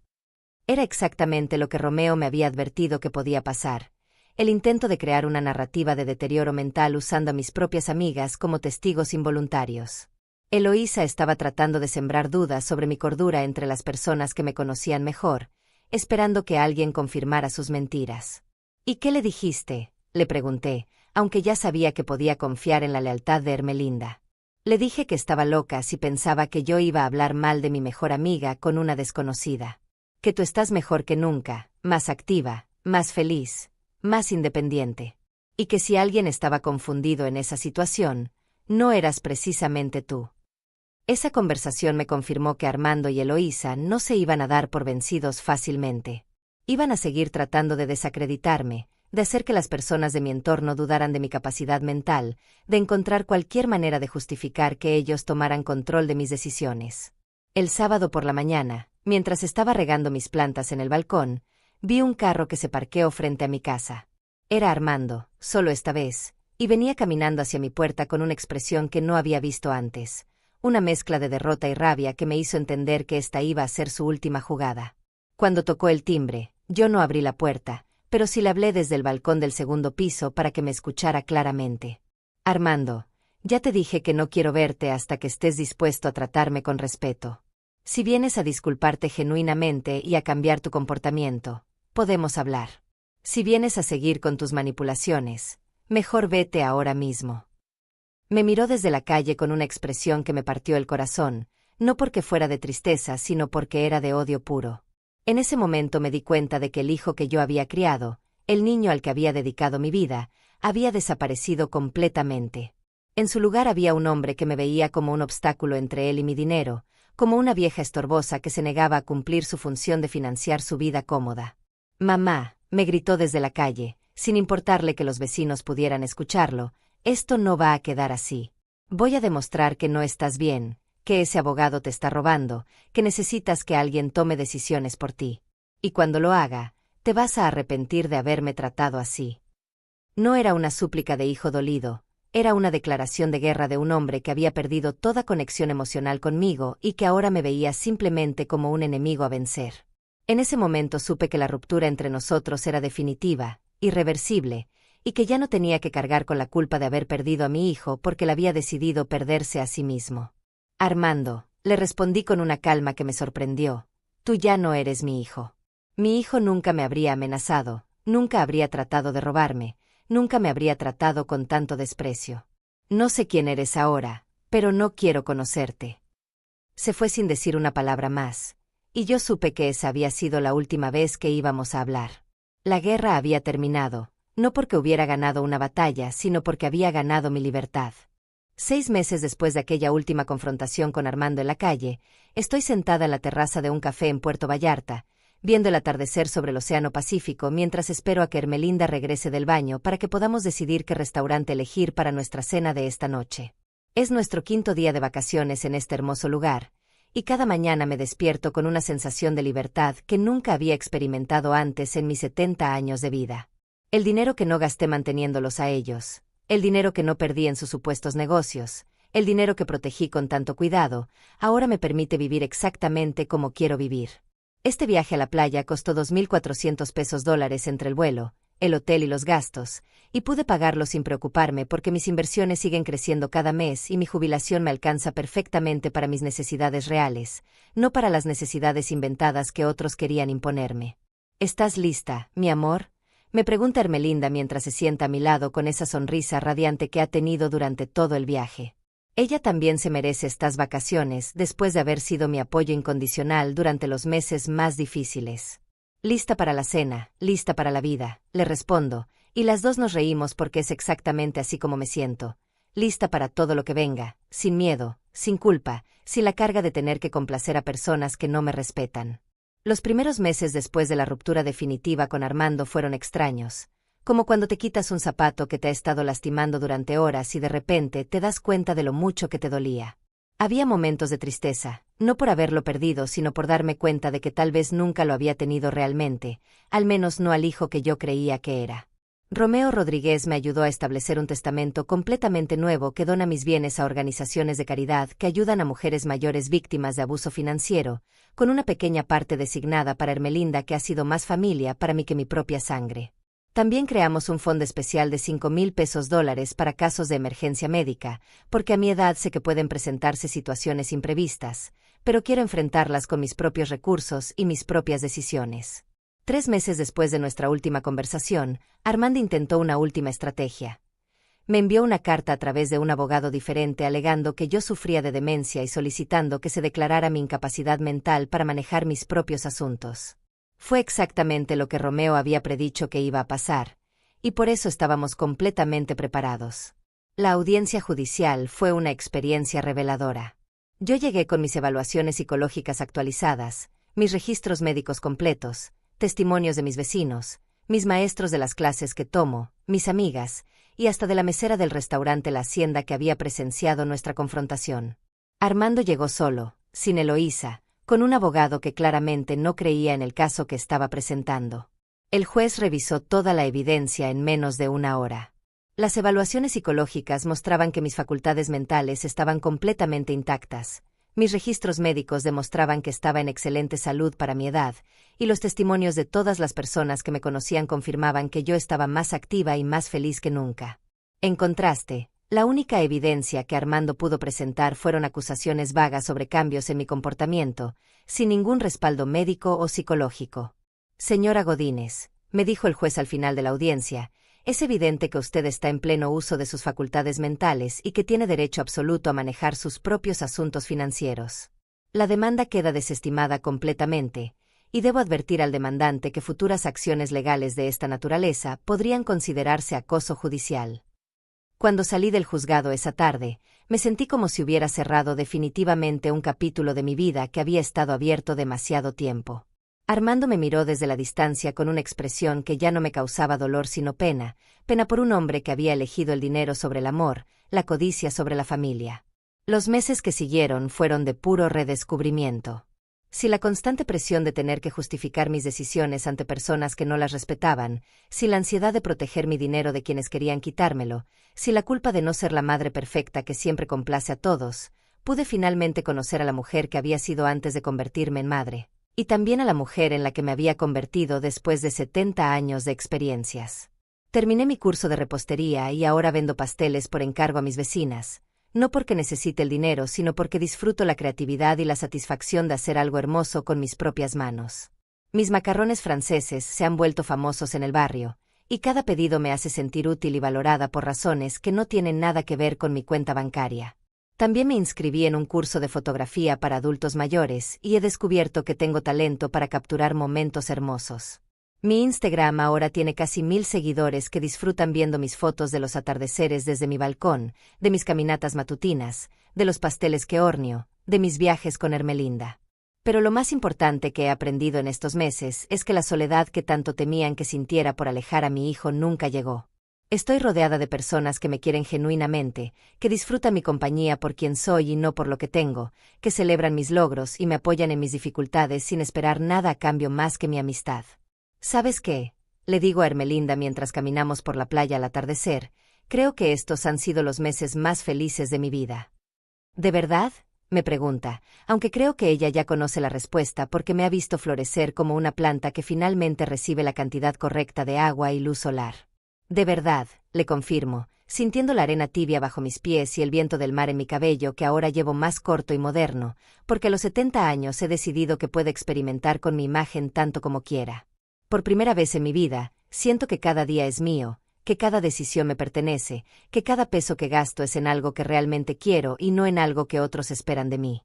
Era exactamente lo que Romeo me había advertido que podía pasar. El intento de crear una narrativa de deterioro mental usando a mis propias amigas como testigos involuntarios. Eloísa estaba tratando de sembrar dudas sobre mi cordura entre las personas que me conocían mejor, esperando que alguien confirmara sus mentiras. ¿Y qué le dijiste?, le pregunté, aunque ya sabía que podía confiar en la lealtad de Ermelinda. Le dije que estaba loca si pensaba que yo iba a hablar mal de mi mejor amiga con una desconocida. Que tú estás mejor que nunca, más activa, más feliz, más independiente. Y que si alguien estaba confundido en esa situación, no eras precisamente tú. Esa conversación me confirmó que Armando y Eloísa no se iban a dar por vencidos fácilmente. Iban a seguir tratando de desacreditarme, de hacer que las personas de mi entorno dudaran de mi capacidad mental, de encontrar cualquier manera de justificar que ellos tomaran control de mis decisiones. El sábado por la mañana, mientras estaba regando mis plantas en el balcón, vi un carro que se parqueó frente a mi casa. Era Armando, solo esta vez, y venía caminando hacia mi puerta con una expresión que no había visto antes, una mezcla de derrota y rabia que me hizo entender que esta iba a ser su última jugada. Cuando tocó el timbre, yo no abrí la puerta, pero sí le hablé desde el balcón del segundo piso para que me escuchara claramente. Armando, ya te dije que no quiero verte hasta que estés dispuesto a tratarme con respeto. Si vienes a disculparte genuinamente y a cambiar tu comportamiento, podemos hablar. Si vienes a seguir con tus manipulaciones, mejor vete ahora mismo. Me miró desde la calle con una expresión que me partió el corazón, no porque fuera de tristeza, sino porque era de odio puro. En ese momento me di cuenta de que el hijo que yo había criado, el niño al que había dedicado mi vida, había desaparecido completamente. En su lugar había un hombre que me veía como un obstáculo entre él y mi dinero, como una vieja estorbosa que se negaba a cumplir su función de financiar su vida cómoda. «Mamá», me gritó desde la calle, sin importarle que los vecinos pudieran escucharlo, «esto no va a quedar así. Voy a demostrar que no estás bien, que ese abogado te está robando, que necesitas que alguien tome decisiones por ti. Y cuando lo haga, te vas a arrepentir de haberme tratado así». No era una súplica de hijo dolido, era una declaración de guerra de un hombre que había perdido toda conexión emocional conmigo y que ahora me veía simplemente como un enemigo a vencer. En ese momento supe que la ruptura entre nosotros era definitiva, irreversible, y que ya no tenía que cargar con la culpa de haber perdido a mi hijo porque él había decidido perderse a sí mismo. «Armando», le respondí con una calma que me sorprendió, «tú ya no eres mi hijo. Mi hijo nunca me habría amenazado, nunca habría tratado de robarme, nunca me habría tratado con tanto desprecio. No sé quién eres ahora, pero no quiero conocerte». Se fue sin decir una palabra más, y yo supe que esa había sido la última vez que íbamos a hablar. La guerra había terminado, no porque hubiera ganado una batalla, sino porque había ganado mi libertad. 6 meses después de aquella última confrontación con Armando en la calle, estoy sentada en la terraza de un café en Puerto Vallarta, viendo el atardecer sobre el Océano Pacífico mientras espero a que Ermelinda regrese del baño para que podamos decidir qué restaurante elegir para nuestra cena de esta noche. Es nuestro 5º día de vacaciones en este hermoso lugar, y cada mañana me despierto con una sensación de libertad que nunca había experimentado antes en mis 70 años de vida. El dinero que no gasté manteniéndolos a ellos, el dinero que no perdí en sus supuestos negocios, el dinero que protegí con tanto cuidado, ahora me permite vivir exactamente como quiero vivir. Este viaje a la playa costó $2,400 entre el vuelo, el hotel y los gastos, y pude pagarlo sin preocuparme porque mis inversiones siguen creciendo cada mes y mi jubilación me alcanza perfectamente para mis necesidades reales, no para las necesidades inventadas que otros querían imponerme. ¿Estás lista, mi amor?, me pregunta Ermelinda mientras se sienta a mi lado con esa sonrisa radiante que ha tenido durante todo el viaje. Ella también se merece estas vacaciones después de haber sido mi apoyo incondicional durante los meses más difíciles. «Lista para la cena, lista para la vida», le respondo, y las dos nos reímos porque es exactamente así como me siento. Lista para todo lo que venga, sin miedo, sin culpa, sin la carga de tener que complacer a personas que no me respetan. Los primeros meses después de la ruptura definitiva con Armando fueron extraños, como cuando te quitas un zapato que te ha estado lastimando durante horas y de repente te das cuenta de lo mucho que te dolía. Había momentos de tristeza, no por haberlo perdido, sino por darme cuenta de que tal vez nunca lo había tenido realmente, al menos no al hijo que yo creía que era. Romeo Rodríguez me ayudó a establecer un testamento completamente nuevo que dona mis bienes a organizaciones de caridad que ayudan a mujeres mayores víctimas de abuso financiero, con una pequeña parte designada para Ermelinda que ha sido más familia para mí que mi propia sangre. También creamos un fondo especial de $5,000 para casos de emergencia médica, porque a mi edad sé que pueden presentarse situaciones imprevistas, pero quiero enfrentarlas con mis propios recursos y mis propias decisiones. 3 meses después de nuestra última conversación, Armando intentó una última estrategia. Me envió una carta a través de un abogado diferente alegando que yo sufría de demencia y solicitando que se declarara mi incapacidad mental para manejar mis propios asuntos. Fue exactamente lo que Romeo había predicho que iba a pasar, y por eso estábamos completamente preparados. La audiencia judicial fue una experiencia reveladora. Yo llegué con mis evaluaciones psicológicas actualizadas, mis registros médicos completos, testimonios de mis vecinos, mis maestros de las clases que tomo, mis amigas, y hasta de la mesera del restaurante La Hacienda que había presenciado nuestra confrontación. Armando llegó solo, sin Eloísa, con un abogado que claramente no creía en el caso que estaba presentando. El juez revisó toda la evidencia en menos de una hora. Las evaluaciones psicológicas mostraban que mis facultades mentales estaban completamente intactas. Mis registros médicos demostraban que estaba en excelente salud para mi edad, y los testimonios de todas las personas que me conocían confirmaban que yo estaba más activa y más feliz que nunca. En contraste, la única evidencia que Armando pudo presentar fueron acusaciones vagas sobre cambios en mi comportamiento, sin ningún respaldo médico o psicológico. Señora Godínez, me dijo el juez al final de la audiencia, es evidente que usted está en pleno uso de sus facultades mentales y que tiene derecho absoluto a manejar sus propios asuntos financieros. La demanda queda desestimada completamente, y debo advertir al demandante que futuras acciones legales de esta naturaleza podrían considerarse acoso judicial. Cuando salí del juzgado esa tarde, me sentí como si hubiera cerrado definitivamente un capítulo de mi vida que había estado abierto demasiado tiempo. Armando me miró desde la distancia con una expresión que ya no me causaba dolor sino pena, pena por un hombre que había elegido el dinero sobre el amor, la codicia sobre la familia. Los meses que siguieron fueron de puro redescubrimiento. Si la constante presión de tener que justificar mis decisiones ante personas que no las respetaban, si la ansiedad de proteger mi dinero de quienes querían quitármelo, si la culpa de no ser la madre perfecta que siempre complace a todos, pude finalmente conocer a la mujer que había sido antes de convertirme en madre. Y también a la mujer en la que me había convertido después de 70 años de experiencias. Terminé mi curso de repostería y ahora vendo pasteles por encargo a mis vecinas, no porque necesite el dinero, sino porque disfruto la creatividad y la satisfacción de hacer algo hermoso con mis propias manos. Mis macarrones franceses se han vuelto famosos en el barrio, y cada pedido me hace sentir útil y valorada por razones que no tienen nada que ver con mi cuenta bancaria. También me inscribí en un curso de fotografía para adultos mayores y he descubierto que tengo talento para capturar momentos hermosos. Mi Instagram ahora tiene casi 1000 seguidores que disfrutan viendo mis fotos de los atardeceres desde mi balcón, de mis caminatas matutinas, de los pasteles que horneo, de mis viajes con Hermelinda. Pero lo más importante que he aprendido en estos meses es que la soledad que tanto temían que sintiera por alejar a mi hijo nunca llegó. Estoy rodeada de personas que me quieren genuinamente, que disfrutan mi compañía por quien soy y no por lo que tengo, que celebran mis logros y me apoyan en mis dificultades sin esperar nada a cambio más que mi amistad. ¿Sabes qué? Le digo a Hermelinda mientras caminamos por la playa al atardecer, creo que estos han sido los meses más felices de mi vida. ¿De verdad? Me pregunta, aunque creo que ella ya conoce la respuesta porque me ha visto florecer como una planta que finalmente recibe la cantidad correcta de agua y luz solar. De verdad, le confirmo, sintiendo la arena tibia bajo mis pies y el viento del mar en mi cabello que ahora llevo más corto y moderno, porque a los 70 años he decidido que puedo experimentar con mi imagen tanto como quiera. Por primera vez en mi vida, siento que cada día es mío, que cada decisión me pertenece, que cada peso que gasto es en algo que realmente quiero y no en algo que otros esperan de mí.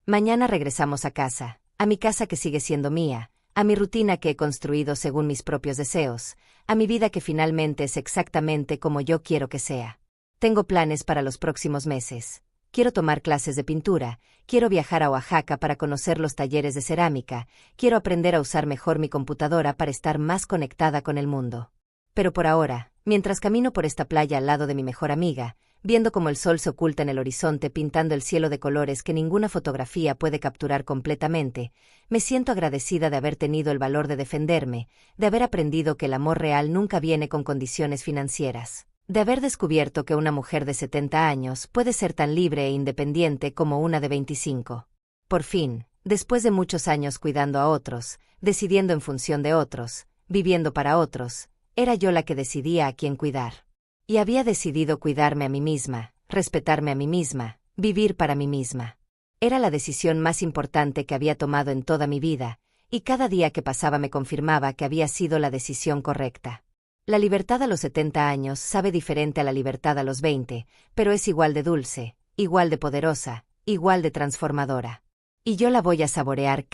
Mañana regresamos a casa, a mi casa que sigue siendo mía, a mi rutina que he construido según mis propios deseos, a mi vida que finalmente es exactamente como yo quiero que sea. Tengo planes para los próximos meses. Quiero tomar clases de pintura, quiero viajar a Oaxaca para conocer los talleres de cerámica, quiero aprender a usar mejor mi computadora para estar más conectada con el mundo. Pero por ahora, mientras camino por esta playa al lado de mi mejor amiga, viendo cómo el sol se oculta en el horizonte pintando el cielo de colores que ninguna fotografía puede capturar completamente, me siento agradecida de haber tenido el valor de defenderme, de haber aprendido que el amor real nunca viene con condiciones financieras, de haber descubierto que una mujer de 70 años puede ser tan libre e independiente como una de 25. Por fin, después de muchos años cuidando a otros, decidiendo en función de otros, viviendo para otros, era yo la que decidía a quién cuidar. Y había decidido cuidarme a mí misma, respetarme a mí misma, vivir para mí misma. Era la decisión más importante que había tomado en toda mi vida, y cada día que pasaba me confirmaba que había sido la decisión correcta. La libertad a los 70 años sabe diferente a la libertad a los 20, pero es igual de dulce, igual de poderosa, igual de transformadora. Y yo la voy a saborear